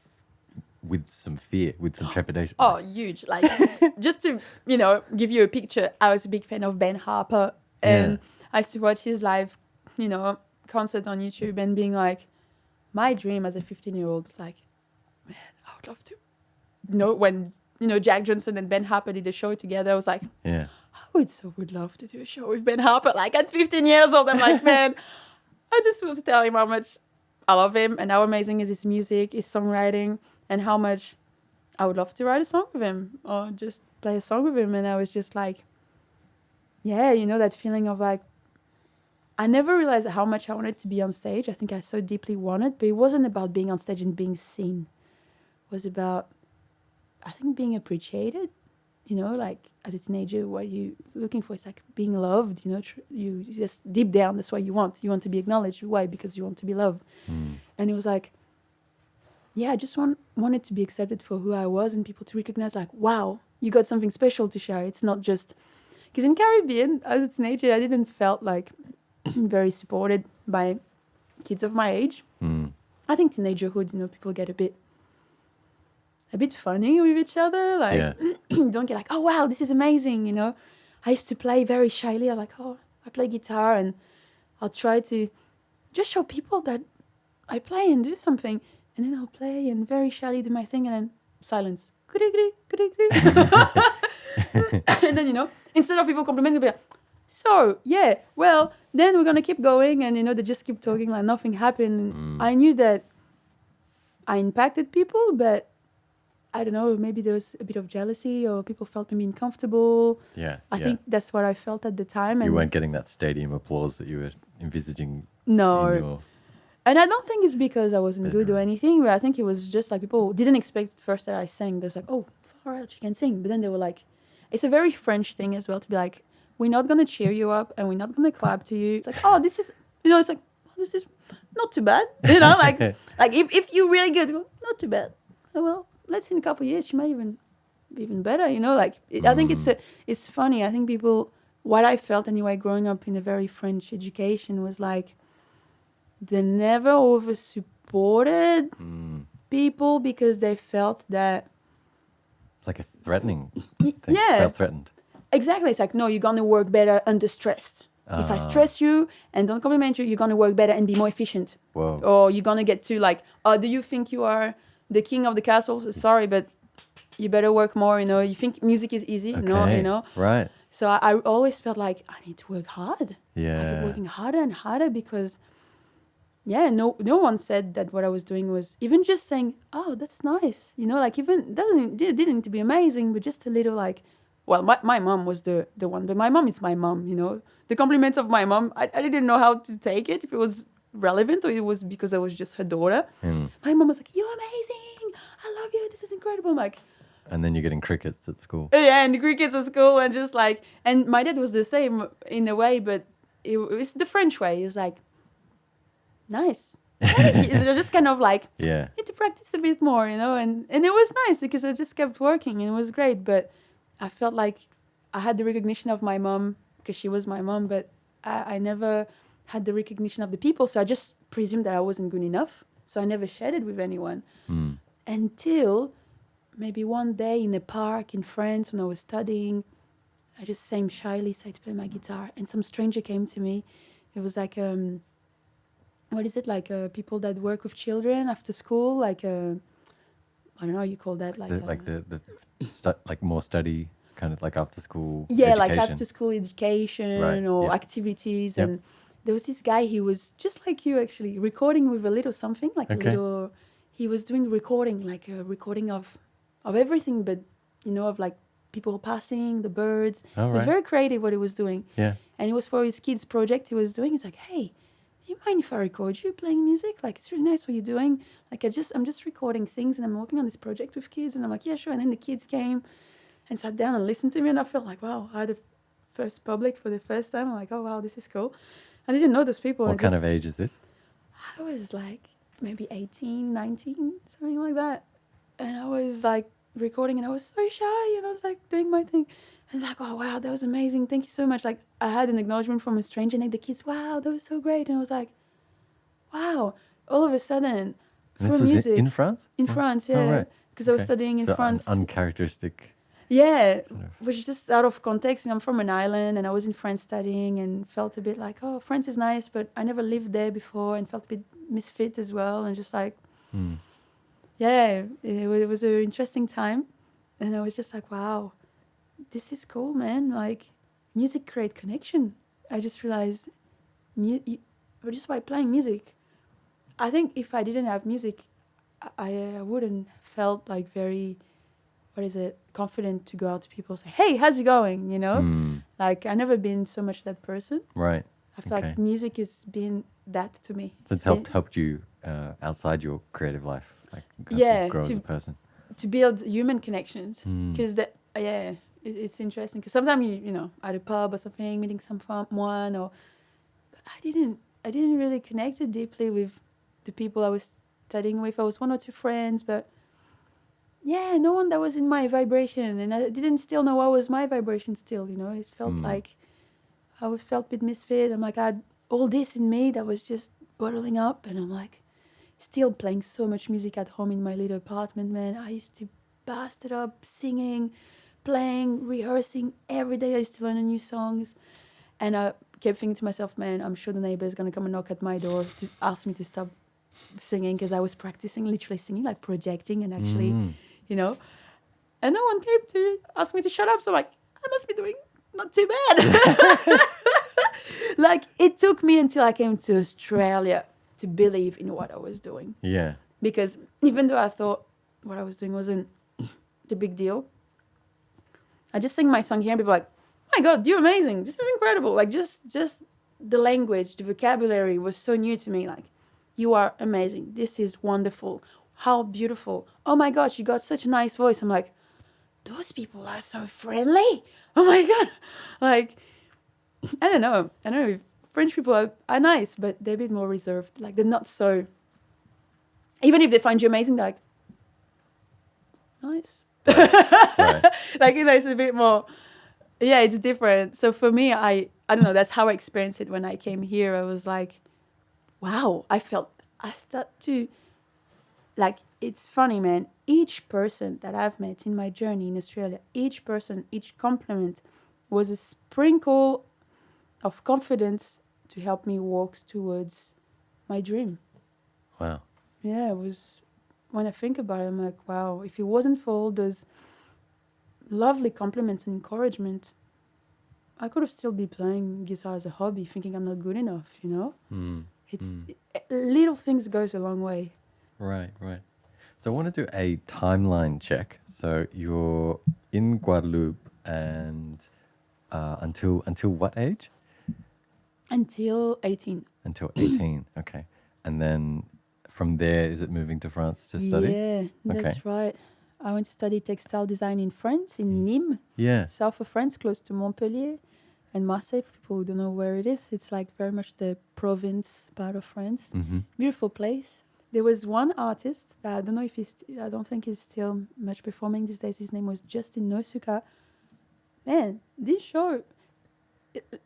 with some fear, with some trepidation. oh, huge. Like, just to, you know, give you a picture, I was a big fan of Ben Harper. And I used to watch his live, you know, concert on YouTube and being like, my dream as a 15-year-old was like, man, I would love to. You know, when, you know, Jack Johnson and Ben Harper did a show together, I was like, Yeah. would love to do a show with Ben Harper. Like at 15 years old, I'm like, man, I just want to tell him how much I love him and how amazing is his music, his songwriting, and how much I would love to write a song with him or just play a song with him. And I was just like, yeah, you know, that feeling of like, I never realized how much I wanted to be on stage. I think I so deeply wanted, but it wasn't about being on stage and being seen. It was about, I think, being appreciated. You know, like as a teenager, what you looking for is like being loved. You know, you just deep down, that's what you want. You want to be acknowledged. Why? Because you want to be loved. And it was like, yeah, I just wanted to be accepted for who I was and people to recognize like, wow, you got something special to share. It's not just because in Caribbean, as a teenager, I didn't felt like very supported by kids of my age. I think teenagerhood, you know, people get a bit funny with each other. Like, don't get like, oh, wow, this is amazing, you know. I used to play very shyly. I'm like, oh, I play guitar and I'll try to just show people that I play and do something. And then I'll play and very shyly do my thing and then silence. And then, you know, instead of people complimenting, they'll be like, so, yeah, well, then we're going to keep going. And, you know, they just keep talking like nothing happened. And I knew that I impacted people, but I don't know, maybe there was a bit of jealousy or people felt maybe uncomfortable. I think that's what I felt at the time. And you weren't getting that stadium applause that you were envisaging. No. And I don't think it's because I wasn't good or anything, but I think it was just like people didn't expect first that I sang. There's like, oh, far out, she can sing. But then they were like, it's a very French thing as well to be like, we're not going to cheer you up and we're not going to clap to you. It's like, oh, this is, you know, it's like, oh, this is not too bad. You know, like if you're really good, people, not too bad. Oh, well, let's see in a couple of years, she might even be even better, you know, like I think it's funny. I think people, what I felt anyway, growing up in a very French education was like, they never over supported people because they felt that it's like a threatening thing. Felt threatened. Exactly. It's like, no, you're going to work better under stress. If I stress you and don't compliment you, you're going to work better and be more efficient. Whoa. Or you're going to get to like, oh, do you think you are the king of the castle? Sorry, but you better work more, you know. You think music is easy? Okay. No, you know. Right. So I always felt like I need to work hard. Yeah. I kept working harder and harder because, yeah, no one said that what I was doing was, even just saying, oh, that's nice. You know, like even, didn't need to be amazing, but just a little like, well, my mom was the one, but my mom is my mom, you know. The compliments of my mom, I didn't know how to take it, if it was relevant or it was because I was just her daughter. My mom was like, you're amazing. I love you. This is incredible. I'm like, and then you're getting crickets at school. Yeah, and the crickets at school and just like, and my dad was the same in a way, but it's the French way. It's like, nice. It's just kind of like, yeah, need to practice a bit more, you know, and it was nice because I just kept working and it was great, but I felt like I had the recognition of my mom because she was my mom, but I never had the recognition of the people, so I just presumed that I wasn't good enough, so I never shared it with anyone until maybe one day in a park in France when I was studying. I just sang shyly, started to play my guitar, and some stranger came to me. It was like what is it, like people that work with children after school, like I don't know how you call that, like like more study, kind of like after school education. Like after school education or activities. And there was this guy, he was just like you actually, recording with a little something, like a little, he was doing recording, like a recording of everything, but you know, of like people passing, the birds. It was very creative what he was doing. Yeah. And it was for his kids project he was doing. He's like, hey, do you mind if I record you playing music? Like, it's really nice what you're doing. Like, I'm just recording things and I'm working on this project with kids. And I'm like, yeah, sure. And then the kids came and sat down and listened to me. And I felt like, wow, I had a first public for the first time. I'm like, oh, wow, this is cool. I didn't know those people. What kind of age is this? I was like maybe 18, 19, something like that. And I was like recording and I was so shy and I was like doing my thing. And like, oh, wow, that was amazing. Thank you so much. Like I had an acknowledgement from a stranger and like, the kids, wow, that was so great. And I was like, wow, all of a sudden, And this through was music. in France? In Oh, France, oh, yeah. right. Because I was Okay. studying in So France. an uncharacteristic. Yeah, sort of- which is just out of context. And I'm from an island and I was in France studying and felt a bit like, oh, France is nice, but I never lived there before and felt a bit misfit as well. And just like, Hmm. yeah, it was an interesting time. And I was just like, wow, this is cool, man. Like, music create connection. I just realized, just by playing music, I think if I didn't have music, I wouldn't felt like very, what is it, confident to go out to people and say, hey, how's it going? You know? Hmm. Like, I never been so much that person. Right. I feel Okay. like music has been that to me. So it's helped you outside your creative life, like Yeah, grow as a person. to build human connections. Hmm. Because it's interesting. Because sometimes you know, at a pub or something, meeting someone, or I didn't really connect it deeply with the people I was studying with. I was one or two friends, but yeah, no one that was in my vibration, and I didn't still know what was my vibration. Still, you know, it felt like I felt a bit misfit. I'm like, I had all this in me that was just bottling up, and I'm like, still playing so much music at home in my little apartment, man. I used to bust it up, singing, playing, rehearsing every day. I used to learn new songs, and I kept thinking to myself, man, I'm sure the neighbor is gonna come and knock at my door to ask me to stop singing because I was practicing, literally singing, like projecting, and actually, you know. And no one came to ask me to shut up. So I'm like, I must be doing not too bad. Like, it took me until I came to Australia to believe in what I was doing. Yeah. Because even though I thought what I was doing wasn't the big deal, I just sing my song here and people are like, oh my God, you're amazing. This is incredible. Like, just the language, the vocabulary was so new to me. Like, you are amazing. This is wonderful. How beautiful. Oh my gosh, you got such a nice voice. I'm like, those people are so friendly. Oh my God. Like, I don't know if French people are nice, but they're a bit more reserved. Like, they're not so, even if they find you amazing, they're like, nice. Right. Like, you know, it's a bit more, yeah, it's different. So for me, I don't know, that's how I experienced it when I came here. I was like, wow, I start to, like, it's funny, man. Each person that I've met in my journey in Australia, each person, each compliment was a sprinkle of confidence to help me walk towards my dream. Wow. Yeah, it was, when I think about it, I'm like, wow, if it wasn't for all those lovely compliments and encouragement, I could have still be playing guitar as a hobby, thinking I'm not good enough, you know? It's little things goes a long way. Right. So I want to do a timeline check. So you're in Guadeloupe and until what age? Until 18. Until 18. Okay. And then from there, is it moving to France to study? Yeah, that's right. I went to study textile design in France, in Nîmes, Yeah. south of France, close to Montpellier. And Marseille, for people who don't know where it is, it's like very much the province part of France. Beautiful place. There was one artist that I don't know if I don't think he's still much performing these days. His name was Justin Nosuka. Man, this show,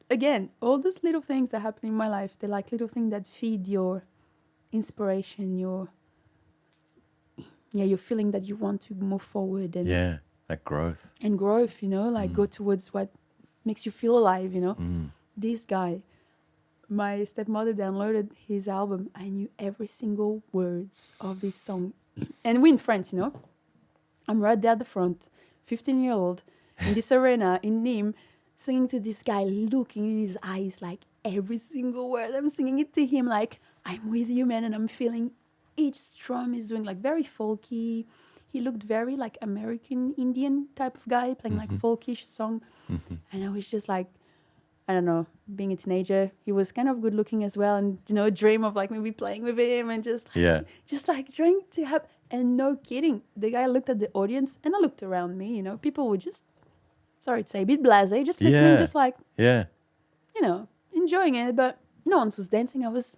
again, all those little things that happen in my life, they're like little things that feed your inspiration, your feeling that you want to move forward and that growth and growth, you know, like go towards what makes you feel alive, you know. This guy, my stepmother downloaded his album. I knew every single words of this song. And we in France, you know. I'm right there at the front, 15-year-old, in this arena in Nîmes, singing to this guy, looking in his eyes, like every single word. I'm singing it to him, like, I'm with you, man, and I'm feeling each strum is doing, like, very folky. He looked very, like, American Indian type of guy, playing, like, folkish song. And I was just, like, I don't know, being a teenager, he was kind of good looking as well. And, you know, dream of, like, maybe playing with him and just like, trying to have, and no kidding. The guy looked at the audience and I looked around me, you know, people were just, sorry to say, a bit blasé, just listening, just like, you know, enjoying it. But no one was dancing. I was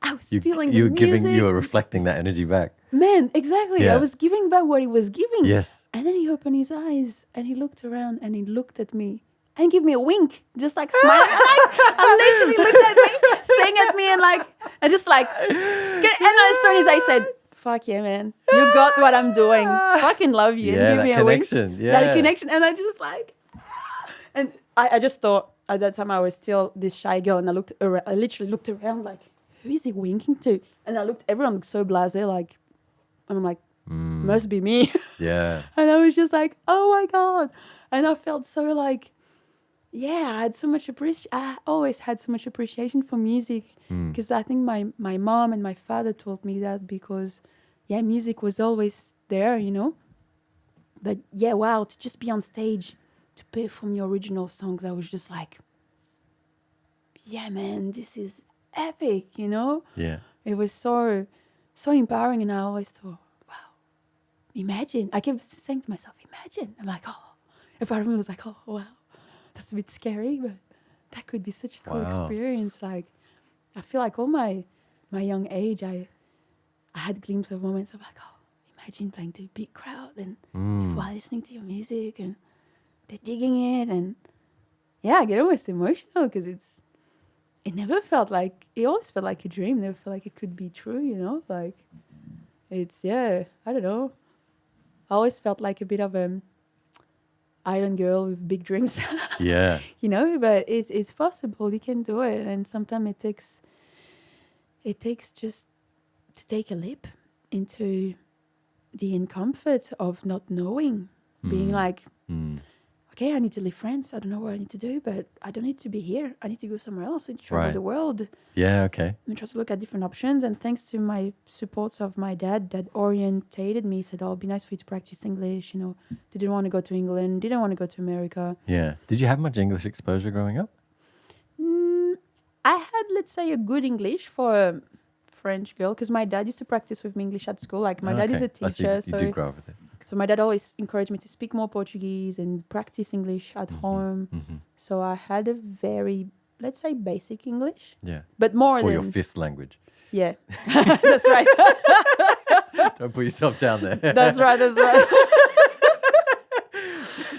I was feeling you the were music. you were reflecting that energy back. Man, exactly. Yeah. I was giving back what he was giving. Yes. And then he opened his eyes and he looked around and he looked at me and gave me a wink, just like smiling. I literally looked at me, saying at me, and like, and just like, and as soon as I said, "Fuck yeah, man, you got what I'm doing. Fucking love you," Yeah, and give that me a wink. connection. Yeah. That connection, and I just like, and I just thought at that time I was still this shy girl, and I looked around. I literally looked around like, who is he winking to? And I looked, everyone looked so blasé, like, and I'm like, must be me. Yeah. And I was just like, oh my God. And I felt so like, yeah, I always had so much appreciation for music, because I think my mom and my father told me that, because, yeah, music was always there, you know. But yeah, wow, to just be on stage, to perform your original songs, I was just like, yeah, man, this is epic, you know. Yeah. It was so empowering, and I always thought, wow, imagine. I kept saying to myself, imagine. I'm like, oh, if I remember, was like, oh, wow, that's a bit scary, but that could be such a cool experience. Like, I feel like all my young age, I had glimpses of moments of like, oh, imagine playing to a big crowd and people are listening to your music and they're digging it, and yeah, I get almost emotional because it never felt like, it always felt like a dream. Never felt like it could be true, you know? Like, it's, yeah, I don't know. I always felt like a bit of a island girl with big dreams. Yeah. You know, but it's possible. You can do it. And sometimes it takes just to take a leap into the discomfort of not knowing. Being like, okay, I need to leave France. I don't know what I need to do, but I don't need to be here. I need to go somewhere else and travel the world. Yeah, okay. And try to look at different options. And thanks to my supports of my dad that orientated me, said, oh, it'll be nice for you to practice English. You know, didn't want to go to England, didn't want to go to America. Yeah. Did you have much English exposure growing up? I had, let's say, a good English for a French girl, because my dad used to practice with me English at school. Like, my dad is a teacher. So you did grow up with it. So my dad always encouraged me to speak more Portuguese and practice English at home. So I had a very, let's say, basic English. Yeah. But more for than... your fifth language. Yeah. That's right. Don't put yourself down there. That's right. It's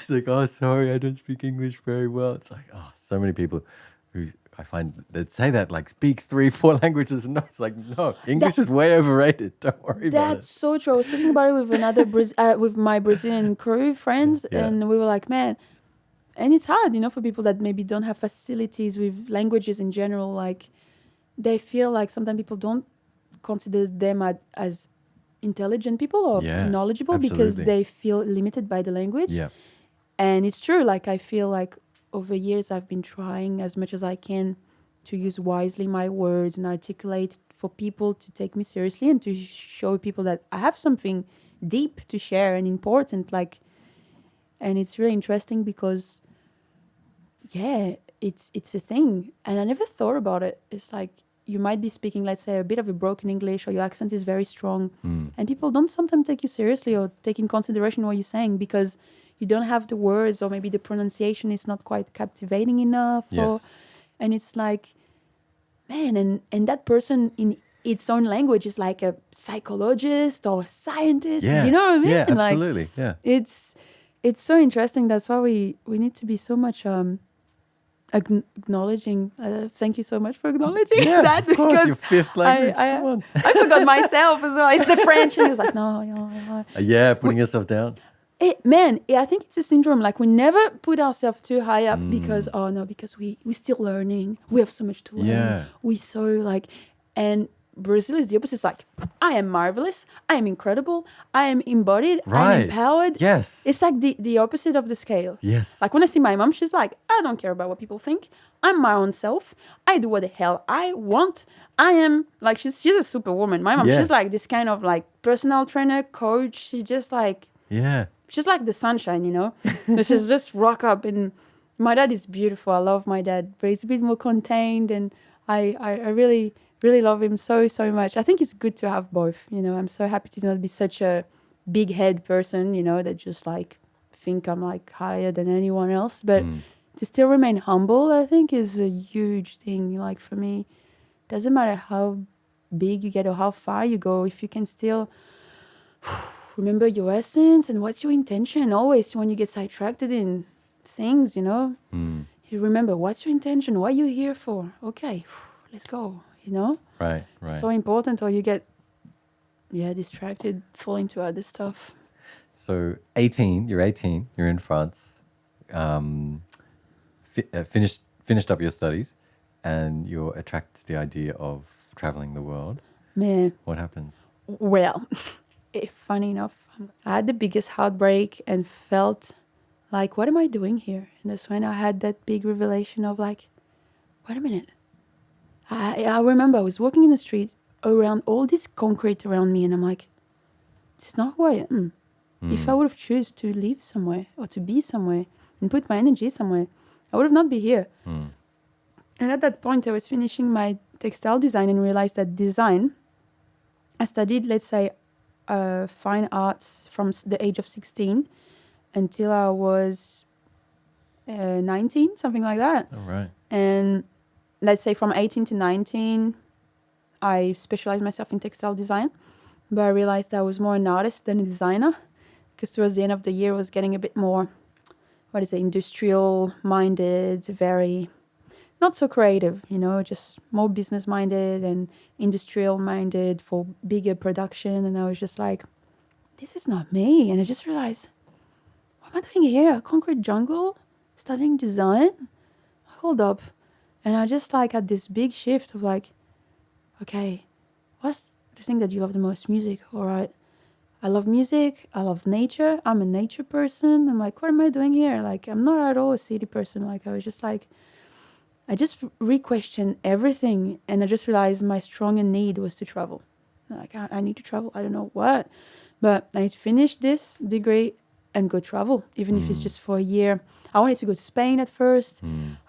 like, oh, sorry, I don't speak English very well. It's like, oh, so many people who I find that say that, like, speak 3-4 languages. No, it's like, no, English is way overrated. Don't worry about it. That's so true. I was talking about it with another with my Brazilian crew friends, and we were like, man, and it's hard, you know, for people that maybe don't have facilities with languages in general. Like, they feel like sometimes people don't consider them as intelligent people or knowledgeable because they feel limited by the language. Yeah. And it's true. Like, I feel like over years I've been trying as much as I can to use wisely my words and articulate for people to take me seriously and to show people that I have something deep to share and important. Like, and it's really interesting because, yeah, it's a thing. And I never thought about it. It's like, you might be speaking, let's say, a bit of a broken English, or your accent is very strong, and people don't sometimes take you seriously or take in consideration what you're saying because you don't have the words, or maybe the pronunciation is not quite captivating enough. Yes. And it's like, man, and that person in its own language is like a psychologist or a scientist. Yeah. Do you know what I mean? Yeah, Like, absolutely. Yeah. It's so interesting. That's why we need to be so much acknowledging. Thank you so much for acknowledging that. Of course, because your fifth language. Come on. I forgot myself as well. It's the French, and it's like, no. Yeah, putting yourself down. I think it's a syndrome. Like, we never put ourselves too high up because we're still learning. We have so much to learn. Yeah. We so like, and Brazil is the opposite. It's like, I am marvelous. I am incredible. I am embodied. Right. I'm empowered. Yes. It's like the opposite of the scale. Yes. Like, when I see my mom, she's like, I don't care about what people think. I'm my own self. I do what the hell I want. I am like, she's a superwoman. My mom, she's like this kind of like personal trainer, coach. She's just like, she's like the sunshine, you know. She's just rock up. And my dad is beautiful. I love my dad, but he's a bit more contained, and I really, really love him so much. I think it's good to have both. You know, I'm so happy to not be such a big head person, you know, that just like think I'm like higher than anyone else, but to still remain humble, I think, is a huge thing. Like, for me, doesn't matter how big you get or how far you go, if you can still remember your essence and what's your intention. Always when you get sidetracked in things, you know, you remember what's your intention, what are you here for? Okay, let's go, you know? Right. So important, or you get distracted, fall into other stuff. So 18, you're in France, finished up your studies, and you're attracted to the idea of traveling the world. Man, What happens? well, funny enough, I had the biggest heartbreak and felt like, what am I doing here? And that's when I had that big revelation of like, wait a minute. I remember I was walking in the street around all this concrete around me, and I'm like, this is not who I am. If I would have chosen to live somewhere or to be somewhere and put my energy somewhere, I would have not be here. And at that point, I was finishing my textile design and realized that design, I studied, let's say, fine arts from the age of 16 until I was 19, something like that. All right. And let's say from 18 to 19, I specialized myself in textile design, but I realized I was more an artist than a designer, because towards the end of the year I was getting a bit more, industrial minded, very not so creative, you know, just more business minded and industrial minded for bigger production. And I was just like, this is not me. And I just realized, what am I doing here? A concrete jungle, studying design? Hold up. And I just like had this big shift of like, okay, what's the thing that you love the most? Music. All right. I love music. I love nature. I'm a nature person. I'm like, what am I doing here? Like, I'm not at all a city person. Like, I was just like, I just re-questioned everything. And I just realized my stronger need was to travel. Like, I need to travel. I don't know what, but I need to finish this degree and go travel, even if it's just for a year. I wanted to go to Spain at first.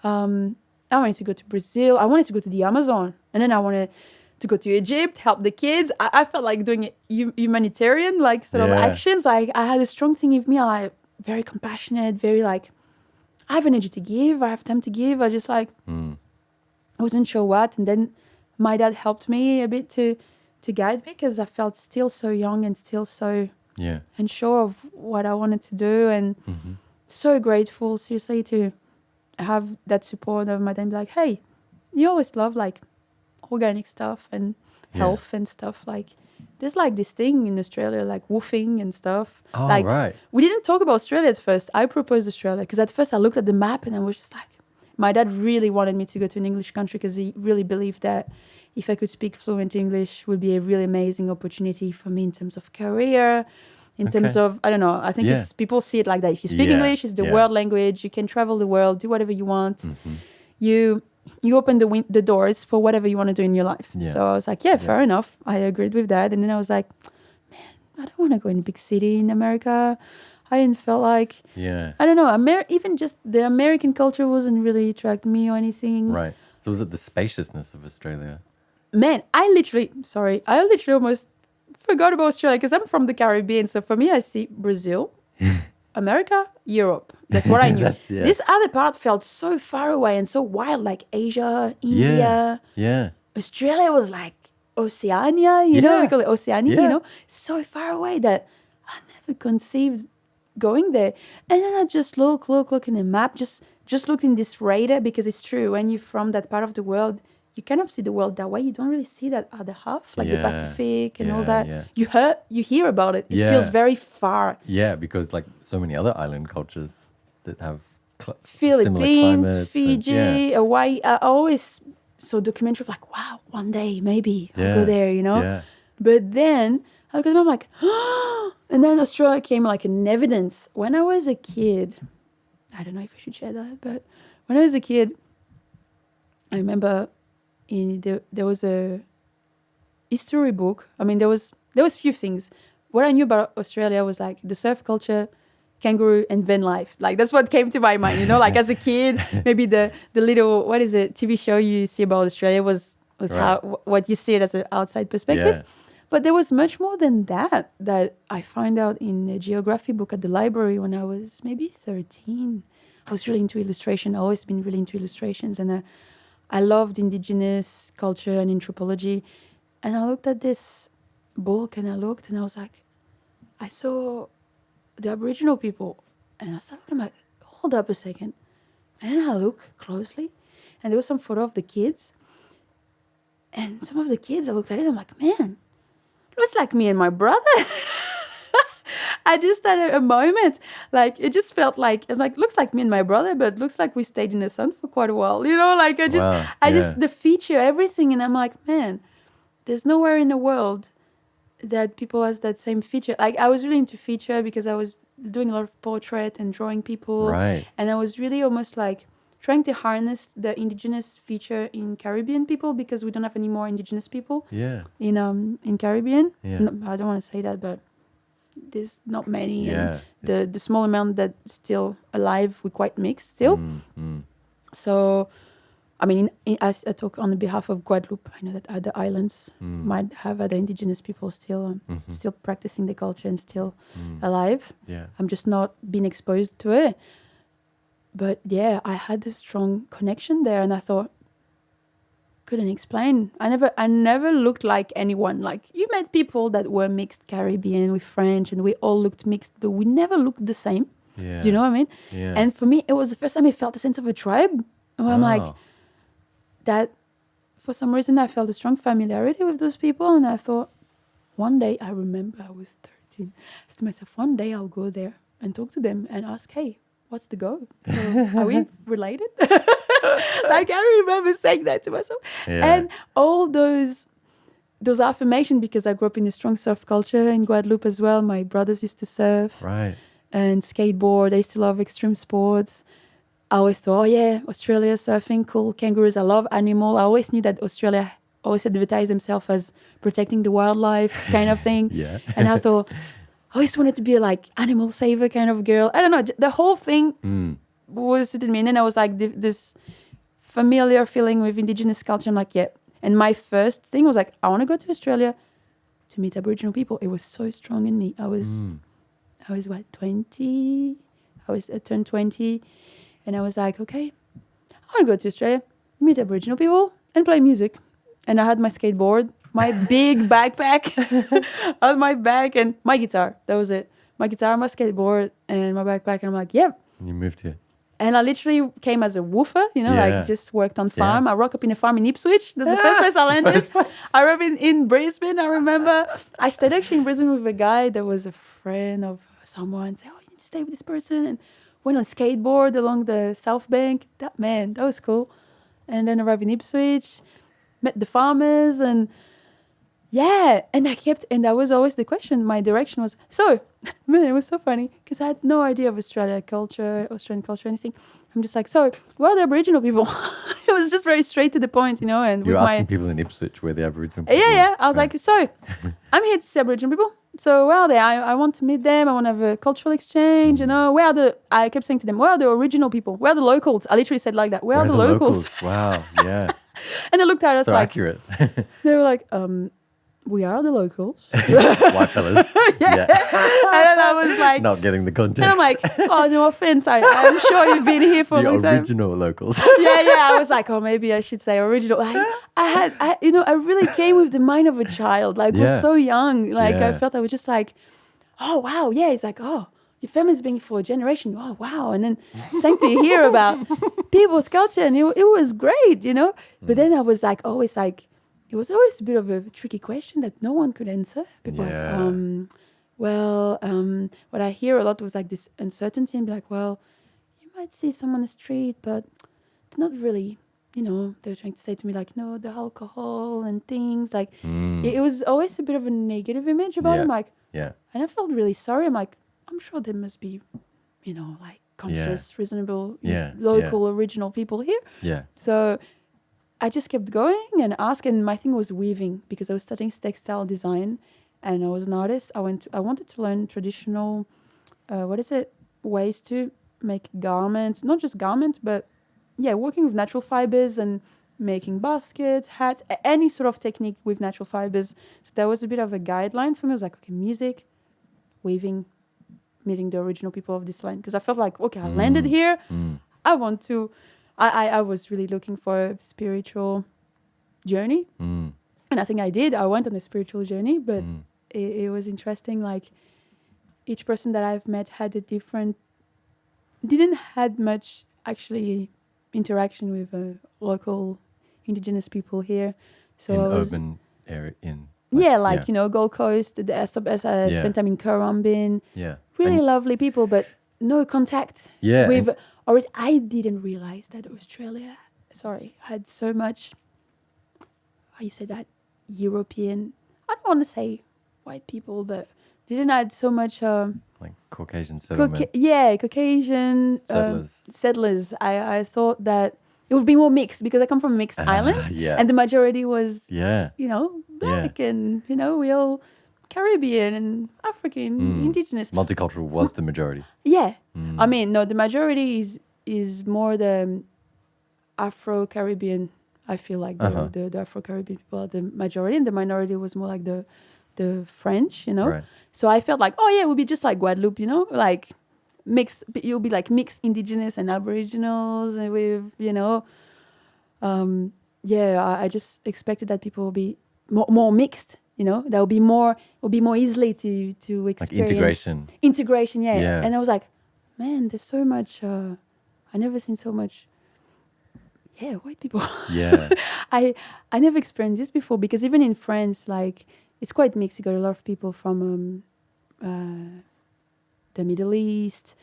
I wanted to go to Brazil. I wanted to go to the Amazon. And then I wanted to go to Egypt, help the kids. I felt like doing humanitarian, like, sort of actions. Like, I had a strong thing in me. I'm like, very compassionate, very like, I have energy to give. I have time to give. I just like, I wasn't sure what. And then my dad helped me a bit to guide me, because I felt still so young and still so unsure of what I wanted to do. And so grateful, seriously, to have that support of my dad. Be like, hey, you always love like organic stuff and health and stuff. Like, there's like this thing in Australia, like woofing and stuff. Oh, like, right. We didn't talk about Australia at first. I proposed Australia because at first I looked at the map and I was just like, my dad really wanted me to go to an English country, because he really believed that if I could speak fluent English would be a really amazing opportunity for me in terms of career, in terms of, I don't know, I think it's, people see it like that. If you speak English, it's the world language. You can travel the world, do whatever you want. You open the doors for whatever you want to do in your life. So I was like, fair enough. I agreed with that. And then I was like, man, I don't want to go in a big city in America. I didn't feel like, I don't know, even just the American culture wasn't really attracting me or anything. Right. So was it the spaciousness of Australia? Man, I literally almost forgot about Australia, because I'm from the Caribbean. So for me, I see Brazil, America, Europe. That's what I knew. This other part felt so far away and so wild, like Asia, India. Australia was like Oceania, you know, we call it Oceania, you know, so far away that I never conceived going there. And then I just look in the map, just looked in this radar, because it's true, when you're from that part of the world, you kind of see the world that way. You don't really see that other half, like the Pacific and all that. You hear about it. It feels very far. Yeah, because like so many other island cultures that have Philippines, Fiji, Hawaii. I always saw documentary of like, wow, one day maybe I'll go there, you know. But then I look at them, I'm like, and then Australia came like an evidence. When I was a kid, I don't know if I should share that, but when I was a kid, I remember there was a history book. I mean, there was few things. What I knew about Australia was like the surf culture, kangaroo, and van life. Like, that's what came to my mind, you know, like as a kid, maybe the little, what is it, TV show you see about Australia was what you see it as an outside perspective. But there was much more than that I find out in a geography book at the library when I was maybe 13. I was really into illustration. I've always been really into illustrations, and I loved indigenous culture and anthropology. And I looked at this book and I was like, I saw the Aboriginal people. And I started looking, I'm like, hold up a second. And then I look closely and there was some photo of the kids. And some of the kids, I looked at it, I'm like, man, it looks like me and my brother. I just had a moment, like, it just felt like, it's like, looks like me and my brother, but looks like we stayed in the sun for quite a while, you know, like, the feature, everything. And I'm like, man, there's nowhere in the world that people has that same feature. Like, I was really into feature because I was doing a lot of portrait and drawing people. Right. And I was really almost like trying to harness the indigenous feature in Caribbean people because we don't have any more indigenous people in Caribbean. Yeah. No, I don't want to say that, but there's not many. Yeah. And the small amount that's still alive, we're quite mixed still. So, I mean, I talk on the behalf of Guadeloupe. I know that other islands might have other indigenous people still still practicing the culture and still alive. Yeah. I'm just not being exposed to it. But yeah, I had a strong connection there, and I thought, couldn't explain. I never looked like anyone. Like, you met people that were mixed Caribbean with French, and we all looked mixed, but we never looked the same. Yeah. Do you know what I mean? Yeah. And for me, it was the first time I felt a sense of a tribe. And I'm like, that for some reason I felt a strong familiarity with those people, and I thought, one day, I remember I was 13. I said to myself, one day I'll go there and talk to them and ask, hey, what's the go? So are we related? Like, I remember saying that to myself. Yeah. And all those affirmations, because I grew up in a strong surf culture in Guadeloupe as well. My brothers used to surf and skateboard. I used to love extreme sports. I always thought, oh yeah, Australia, surfing, cool, kangaroos, I love animal. I always knew that Australia always advertised themselves as protecting the wildlife kind of thing. Yeah. And I thought, I always wanted to be a like animal saver kind of girl. I don't know, the whole thing was suited me. And then I was like this familiar feeling with indigenous culture. I'm like, yeah. And my first thing was like, I want to go to Australia to meet Aboriginal people. It was so strong in me. I was what, 20? I turned 20. And I was like, okay, I want to go to Australia, meet Aboriginal people, and play music. And I had my skateboard, my big backpack on my back, and my guitar. That was it. My guitar, my skateboard, and my backpack. And I'm like, yep. And you moved here. And I literally came as a woofer, like just worked on farm. I rock up in a farm in Ipswich. That's the first place I landed. I grew up in Brisbane, I remember. I stayed actually in Brisbane with a guy that was a friend of someone. Say, oh, you need to stay with this person. And went on skateboard along the South Bank. That was cool. And then arrived in Ipswich, met the farmers, and and that was always the question. My direction was, man, it was so funny because I had no idea of Australian culture, anything. I'm just like, so where are the Aboriginal people? It was just very straight to the point, and you're asking people in Ipswich where the Aboriginal people Yeah. I was like, so I'm here to see Aboriginal people. So where are they? I want to meet them. I want to have a cultural exchange, I kept saying to them, where are the original people? Where are the locals? I literally said like that. Where are the locals? Wow, yeah. And they looked at us so like... accurate. They were like, we are the locals. White fellas. Yeah. And then I was like... Not getting the context. And I'm like, oh, no offense. I'm sure you've been here for a long time. The original locals. Yeah. I was like, oh, maybe I should say original. I really came with the mind of a child. Like, was so young. Like, I felt I was just like, oh, wow. Yeah. It's like, oh, your family's been here for a generation. Oh, wow. And then starting to hear about people's culture. And it was great, But then I was like, always like, it was always a bit of a tricky question that no one could answer. People what I hear a lot was like this uncertainty and be like, well, you might see someone on the street, but they're not really, they're trying to say to me like, no, the alcohol and things. Like, it was always a bit of a negative image about him. Like, and I felt really sorry. I'm like, I'm sure there must be, like conscious, reasonable, local, original people here. Yeah. So I just kept going and asking. My thing was weaving because I was studying textile design and I was an artist. I wanted to learn traditional, ways to make garments, not just garments, but working with natural fibers and making baskets, hats, any sort of technique with natural fibers. So that was a bit of a guideline for me. I was like, okay, music, weaving, meeting the original people of this land. Because I felt like, okay, I landed here. I want to... I was really looking for a spiritual journey. And And I think I did. I went on a spiritual journey, but it was interesting. Like each person that I've met had a different, didn't had much actually interaction with local indigenous people here. So In I was, urban area, in like, you know, Gold Coast. I spent time in Cambon. yeah, Really and, lovely people, but no contact yeah, with. and- Or I didn't realize that Australia, had so much. How you say that? European. I don't want to say white people, but didn't had so much. like Caucasian settlement Caucasian settlers. settlers. I thought that it would be more mixed because I come from a mixed island, Yeah, and the majority was, yeah, you know, black, and you know, we all Caribbean and African, indigenous. multicultural was the majority. Yeah, I mean, no, the majority is more the Afro-Caribbean. I feel like the Afro-Caribbean people are the majority, and the minority was more like the French, you know. Right. So I felt like, oh yeah, it would be just like Guadeloupe, you know, like mix. You'll be like mixed indigenous and Aboriginals, and with, you know, I just expected that people will be more mixed. You know, that will be more easily to experience. Like integration. Integration, yeah. Yeah. And I was like, man, there's so much. I never seen so much. Yeah, white people. Yeah. I never experienced this before, because even in France, like it's quite mixed. You got a lot of people from the Middle East,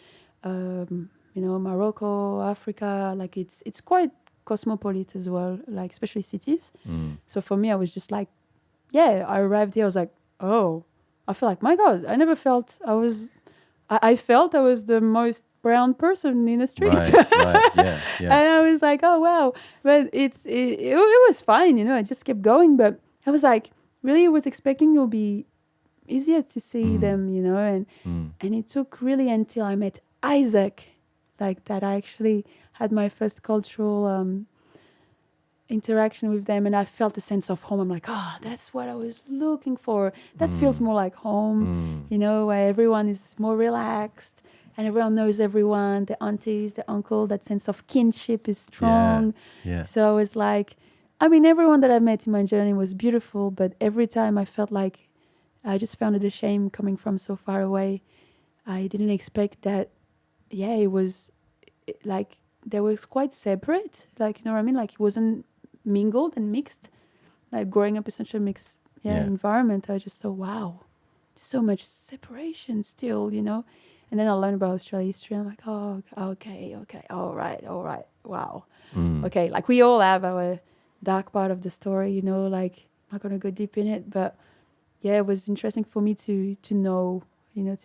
you know, Morocco, Africa. Like it's quite cosmopolitan as well, like especially cities. So for me, I was just like, yeah, I arrived here. I was like, oh, I feel like, my God, I never felt I felt I was the most brown person in the street. Right, yeah. And I was like, oh, wow. But it was fine, you know, I just kept going. But I was like, really was expecting it would be easier to see them, you know, and it took really until I met Isaac, like that I actually had my first cultural interaction with them, and I felt a sense of home. I'm like, oh, that's what I was looking for. That feels more like home, you know, where everyone is more relaxed and everyone knows everyone, the aunties, the uncle, that sense of kinship is strong. Yeah. So it's like, I mean, everyone that I met in my journey was beautiful, but every time I felt like I just found it a shame coming from so far away. I didn't expect that, it was like, they were quite separate. Like, you know what I mean? Like, it wasn't mingled and mixed. Like, growing up in such a mixed environment, I just thought, wow, so much separation still, you know? And then I learned about Australia history. I'm like, oh, okay, all right, wow. Okay, like we all have our dark part of the story, you know, like, I'm not going to go deep in it, but yeah, it was interesting for me to know, you know,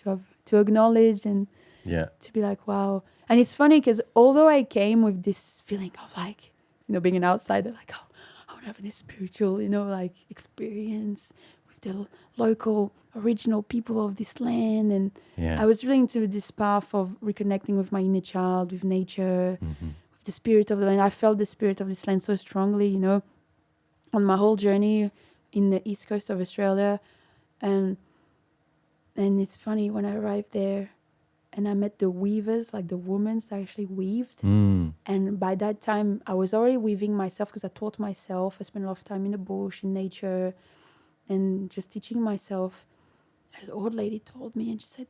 to acknowledge and to be like, wow. And it's funny because although I came with this feeling of like, you know, being an outsider, like, oh, I want to have this spiritual, you know, like experience with the local original people of this land. And I was really into this path of reconnecting with my inner child, with nature, with the spirit of the land. I felt the spirit of this land so strongly, you know, on my whole journey in the east coast of Australia. And it's funny, when I arrived there and I met the weavers, like the women that actually weaved. And by that time, I was already weaving myself because I taught myself. I spent a lot of time in the bush, in nature, and just teaching myself. An old lady told me, and she said,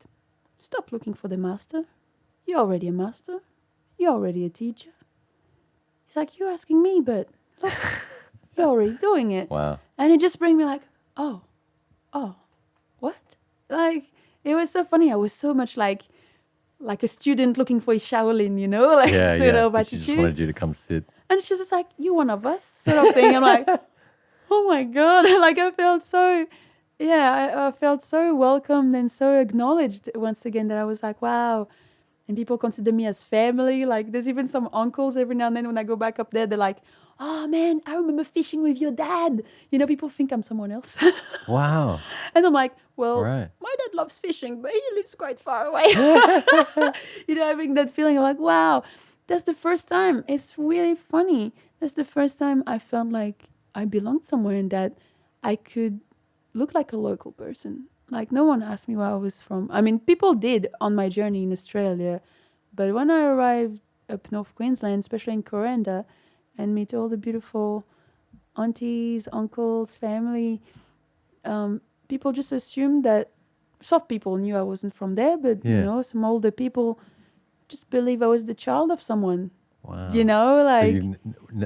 stop looking for the master. You're already a master. You're already a teacher. It's like, you're asking me, but look, you're already doing it. Wow. And it just bring me like, oh, what? Like, it was so funny. I was so much like a student looking for a Shaolin, you know, like sort of attitude. She just wanted you to come sit. And she's just like, you one of us, sort of thing. I'm like, oh my God. Like, I felt so, I felt so welcomed and so acknowledged once again, that I was like, wow. And people consider me as family. Like, there's even some uncles every now and then when I go back up there, they're like, oh man, I remember fishing with your dad. You know, people think I'm someone else. Wow. And I'm like, well, Right. my dad loves fishing, but he lives quite far away. You know, having that feeling of like, wow, that's the first time. It's really funny. That's the first time I felt like I belonged somewhere and that I could look like a local person. Like, no one asked me where I was from. I mean, people did on my journey in Australia. But when I arrived up North Queensland, especially in Coranda, and meet all the beautiful aunties, uncles, family, people just assumed that some people knew I wasn't from there, but Yeah. some older people just believe I was the child of someone. Wow. So So you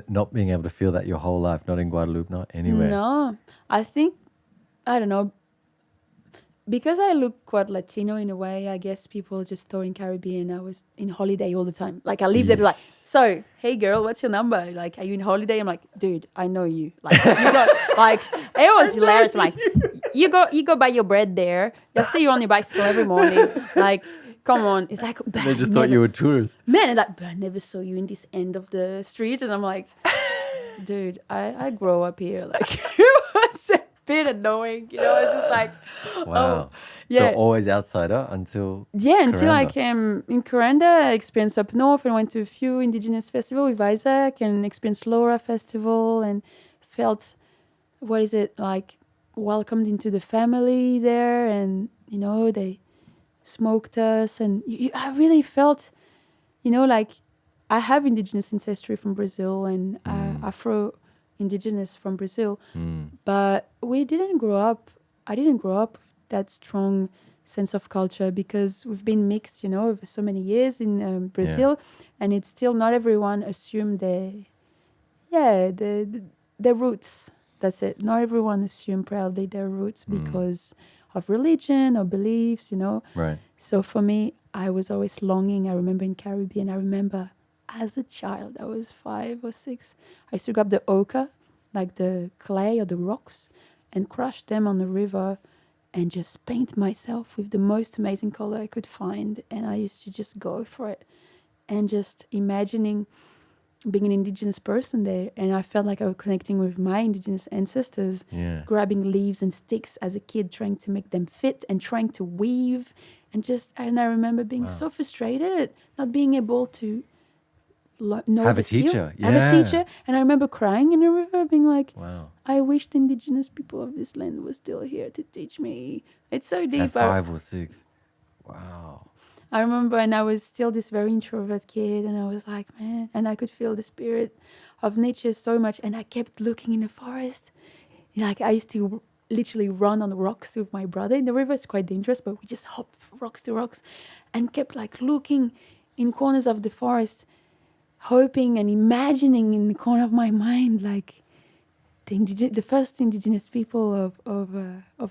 not being able to feel that your whole life, not in Guadeloupe, not anywhere. no, I think, I don't know, because I look quite Latino in a way, I guess people just thought in Caribbean I was in holiday all the time. Like I leave there, be like, so, hey girl, what's your number? Like, are you in holiday? I'm like, dude, I know you. Like, you got, like, it was hilarious. I'm like, you go buy your bread there. They'll see you on your bicycle every morning. Like, come on. It's like, but They just thought you were tourists. Man, and like, but I never saw you in this end of the street. And I'm like, dude, I grow up here. Like, it was a bit annoying. It's just like, Wow. oh, yeah. So always outsider until until I Karamba. came in Coranda, I experienced up north and went to a few indigenous festivals with Isaac and experienced Laura Festival and felt, like, welcomed into the family there. And, they smoked us. And I really felt, like I have indigenous ancestry from Brazil and Afro-indigenous from Brazil. But I didn't grow up with that strong sense of culture because we've been mixed, over so many years in Brazil, and it's still not everyone assume the roots. That's it. Not everyone assume proudly their roots because of religion or beliefs, Right. So for me, I was always longing. I remember in Caribbean, I remember as a child, I was 5 or 6, I used to grab the ochre, like the clay or the rocks, and crush them on the river and just paint myself with the most amazing color I could find. And I used to just go for it and just imagining being an indigenous person there. And I felt like I was connecting with my indigenous ancestors, grabbing leaves and sticks as a kid, trying to make them fit and trying to weave. And I remember being so frustrated, not being able to know Have the a skill. teacher. Have a teacher. And I remember crying in the river, being like, Wow. I wish the indigenous people of this land were still here to teach me. It's so deep. At 5 or 6. Wow. I remember, and I was still this very introvert kid, and I was like, man, and I could feel the spirit of nature so much, and I kept looking in the forest. Like, I used to literally run on the rocks with my brother in the river. It's quite dangerous, but we just hopped from rocks to rocks and kept like looking in corners of the forest, hoping and imagining in the corner of my mind, like the first indigenous people of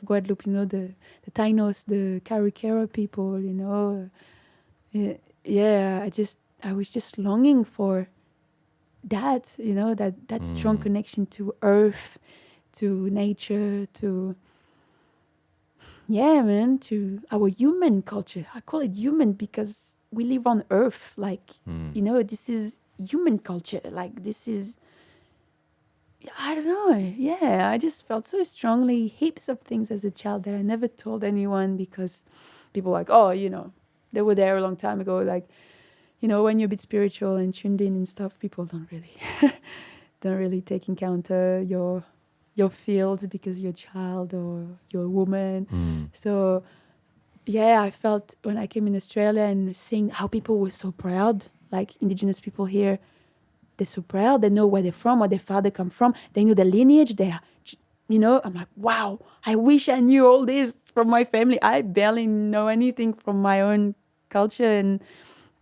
Guadeloupe, the Tainos, the Caricera people, I was just longing for that, that strong connection to earth, to nature, to to our human culture. I call it human because we live on earth. Like, this is human culture. Like, this is, I don't know. Yeah, I just felt so strongly heaps of things as a child that I never told anyone because people were like, oh, they were there a long time ago. Like, when you're a bit spiritual and tuned in and stuff, people don't really take encounter your fields because you're a child or you're a woman. So, yeah, I felt when I came in Australia and seeing how people were so proud, like indigenous people here, they're so proud. They know where they're from, where their father come from. They know the lineage. I'm like, wow, I wish I knew all this from my family. I barely know anything from my own culture. And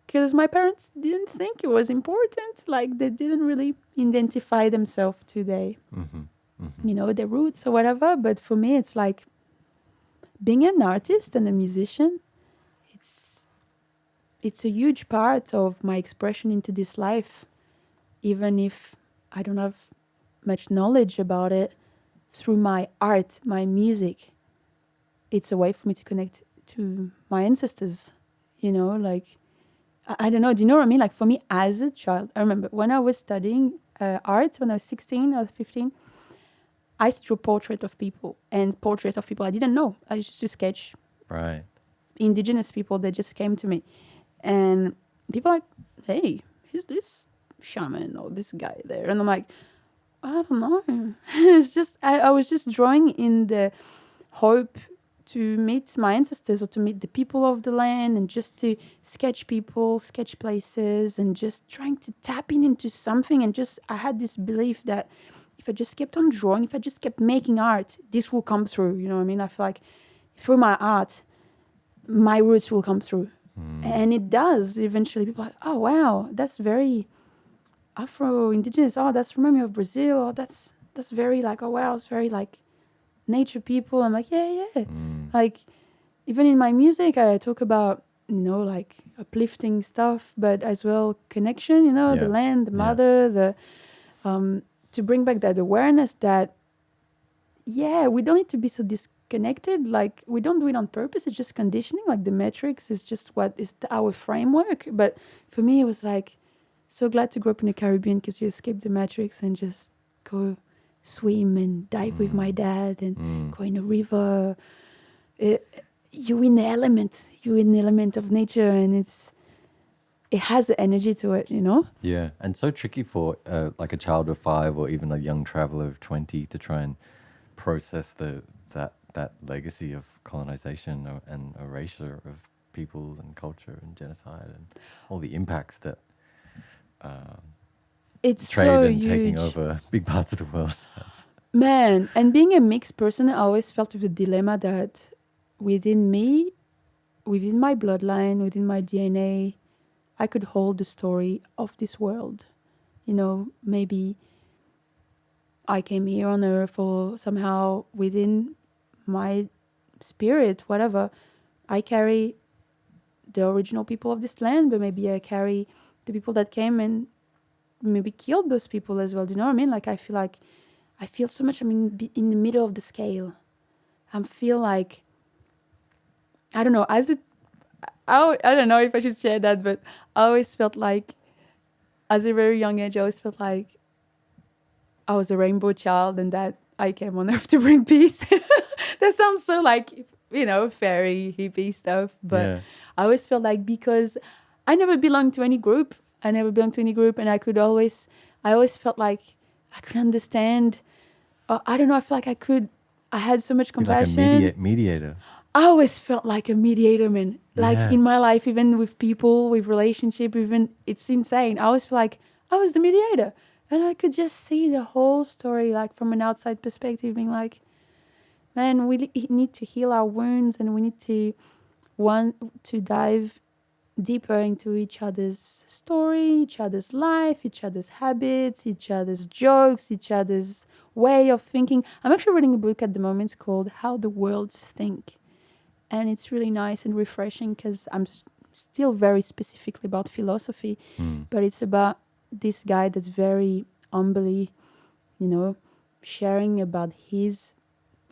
because my parents didn't think it was important. Like, they didn't really identify themselves today. Their roots or whatever. But for me, it's like being an artist and a musician. It's a huge part of my expression into this life, even if I don't have much knowledge about it. Through my art, my music, it's a way for me to connect to my ancestors. Like, I don't know. Do you know what I mean? Like, for me as a child, I remember when I was studying art when I was 16 or 15. I used to draw portraits of people I didn't know. I used to sketch indigenous people that just came to me. And people are like, hey, who's this shaman or this guy there? And I'm like, I don't know. It's just, I was just drawing in the hope to meet my ancestors or to meet the people of the land and just to sketch people, sketch places and just trying to tap into something. And just, I had this belief that if if I just kept on drawing, if I just kept making art, this will come through. You know what I mean? I feel like through my art, my roots will come through. And it does eventually. People are like, oh, wow, that's very Afro-Indigenous. Oh, that's remind me of Brazil. Oh, that's very like, oh, wow, it's very like nature people. I'm like, yeah. Like, even in my music, I talk about, like uplifting stuff, but as well connection, the land, the mother, to bring back that awareness that, we don't need to be so disconnected. Like, we don't do it on purpose. It's just conditioning. Like, the metrics is just what is our framework. But for me, it was like, so glad to grow up in the Caribbean because you escape the matrix and just go swim and dive with my dad and go in a river. You're in the element. You're in the element of nature, and it has the energy to it, Yeah, and so tricky for like a child of 5 or even a young traveler of 20 to try and process that legacy of colonization and erasure of people and culture and genocide and all the impacts that it's trade so and huge. taking over big parts of the world have. Man, and being a mixed person, I always felt with the dilemma that within me, within my bloodline, within my DNA, I could hold the story of this world. Maybe I came here on Earth, or somehow within my spirit, whatever, I carry the original people of this land, but maybe I carry the people that came and maybe killed those people as well. Do you know what I mean? Like, I feel so much, in the middle of the scale. I feel like, I don't know, I don't know if I should share that, but I always felt like, as a very young age, I always felt like I was a rainbow child and that I came on Earth to bring peace. That sounds so like, fairy, hippie stuff. But I always felt like, because I never belonged to any group. And I always felt like I could understand. I don't know, I feel like I had so much compassion. Like a mediator. I always felt like a mediator, man. Like, in my life, even with people, with relationship, even, it's insane. I always feel like I was the mediator. And I could just see the whole story, like, from an outside perspective, being like, man, we need to heal our wounds, and we need to dive deeper into each other's story, each other's life, each other's habits, each other's jokes, each other's way of thinking. I'm actually reading a book at the moment. It's called How the Worlds Think. And it's really nice and refreshing because I'm still very specifically about philosophy, but it's about this guy that's very humbly, sharing about his,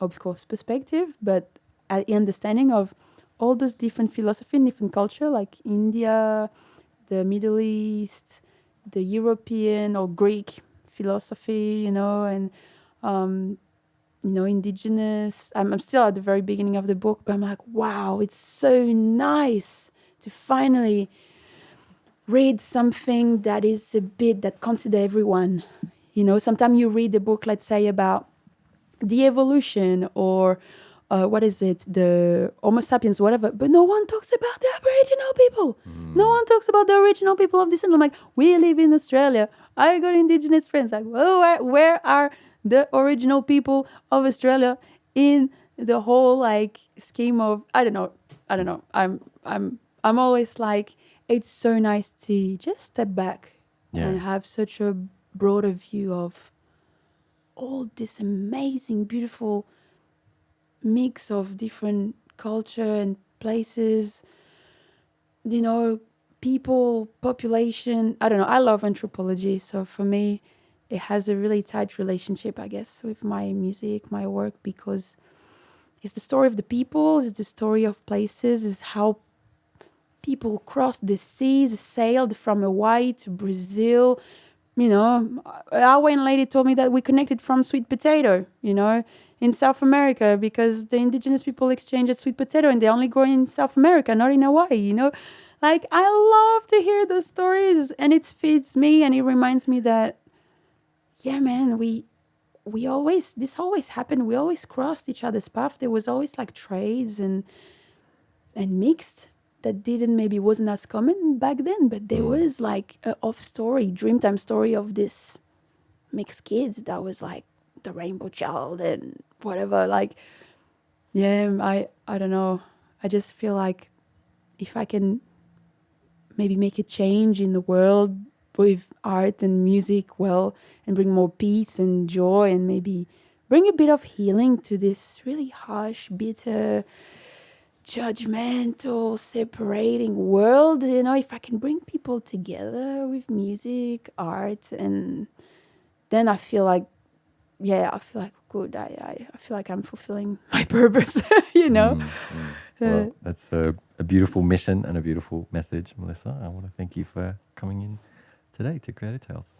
of course, perspective, but understanding of all those different philosophy and different culture, like India, the Middle East, the European or Greek philosophy, and indigenous. I'm still at the very beginning of the book, but I'm like, wow, it's so nice to finally read something that is a bit that consider everyone. Sometimes you read a book, let's say, about the evolution or the Homo sapiens, whatever, but no one talks about the Aboriginal people. No one talks about the original people of this. And I'm like, we live in Australia. I got Indigenous friends. Like, well, where are the original people of Australia in the whole like scheme of? I don't know. I'm always like, it's so nice to just step back and have such a broader view of all this amazing, beautiful mix of different culture and places, people, population. I don't know. I love anthropology. So for me, it has a really tight relationship, I guess, with my music, my work, because it's the story of the people, it's the story of places, it's how people crossed the seas, sailed from Hawaii to Brazil. Our Wayne lady told me that we connected from sweet potato, in South America, because the indigenous people exchanged sweet potato and they only grow in South America, not in Hawaii, Like, I love to hear those stories, and it feeds me and it reminds me that, yeah, man, this always happened. We always crossed each other's path. There was always like trades and mixed that wasn't as common back then, but there was like a off story, Dreamtime story of this mixed kids that was like the rainbow child and whatever. Like, yeah, I don't know. I just feel like if I can maybe make a change in the world with art and music, well, and bring more peace and joy and maybe bring a bit of healing to this really harsh, bitter, judgmental, separating world. You know, if I can bring people together with music, art, and then I feel like, yeah, I feel like good. I feel like I'm fulfilling my purpose, you know? Well, that's a beautiful mission and a beautiful message, Melissa. I want to thank you for coming in today to Creative Tales.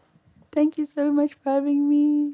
Thank you so much for having me.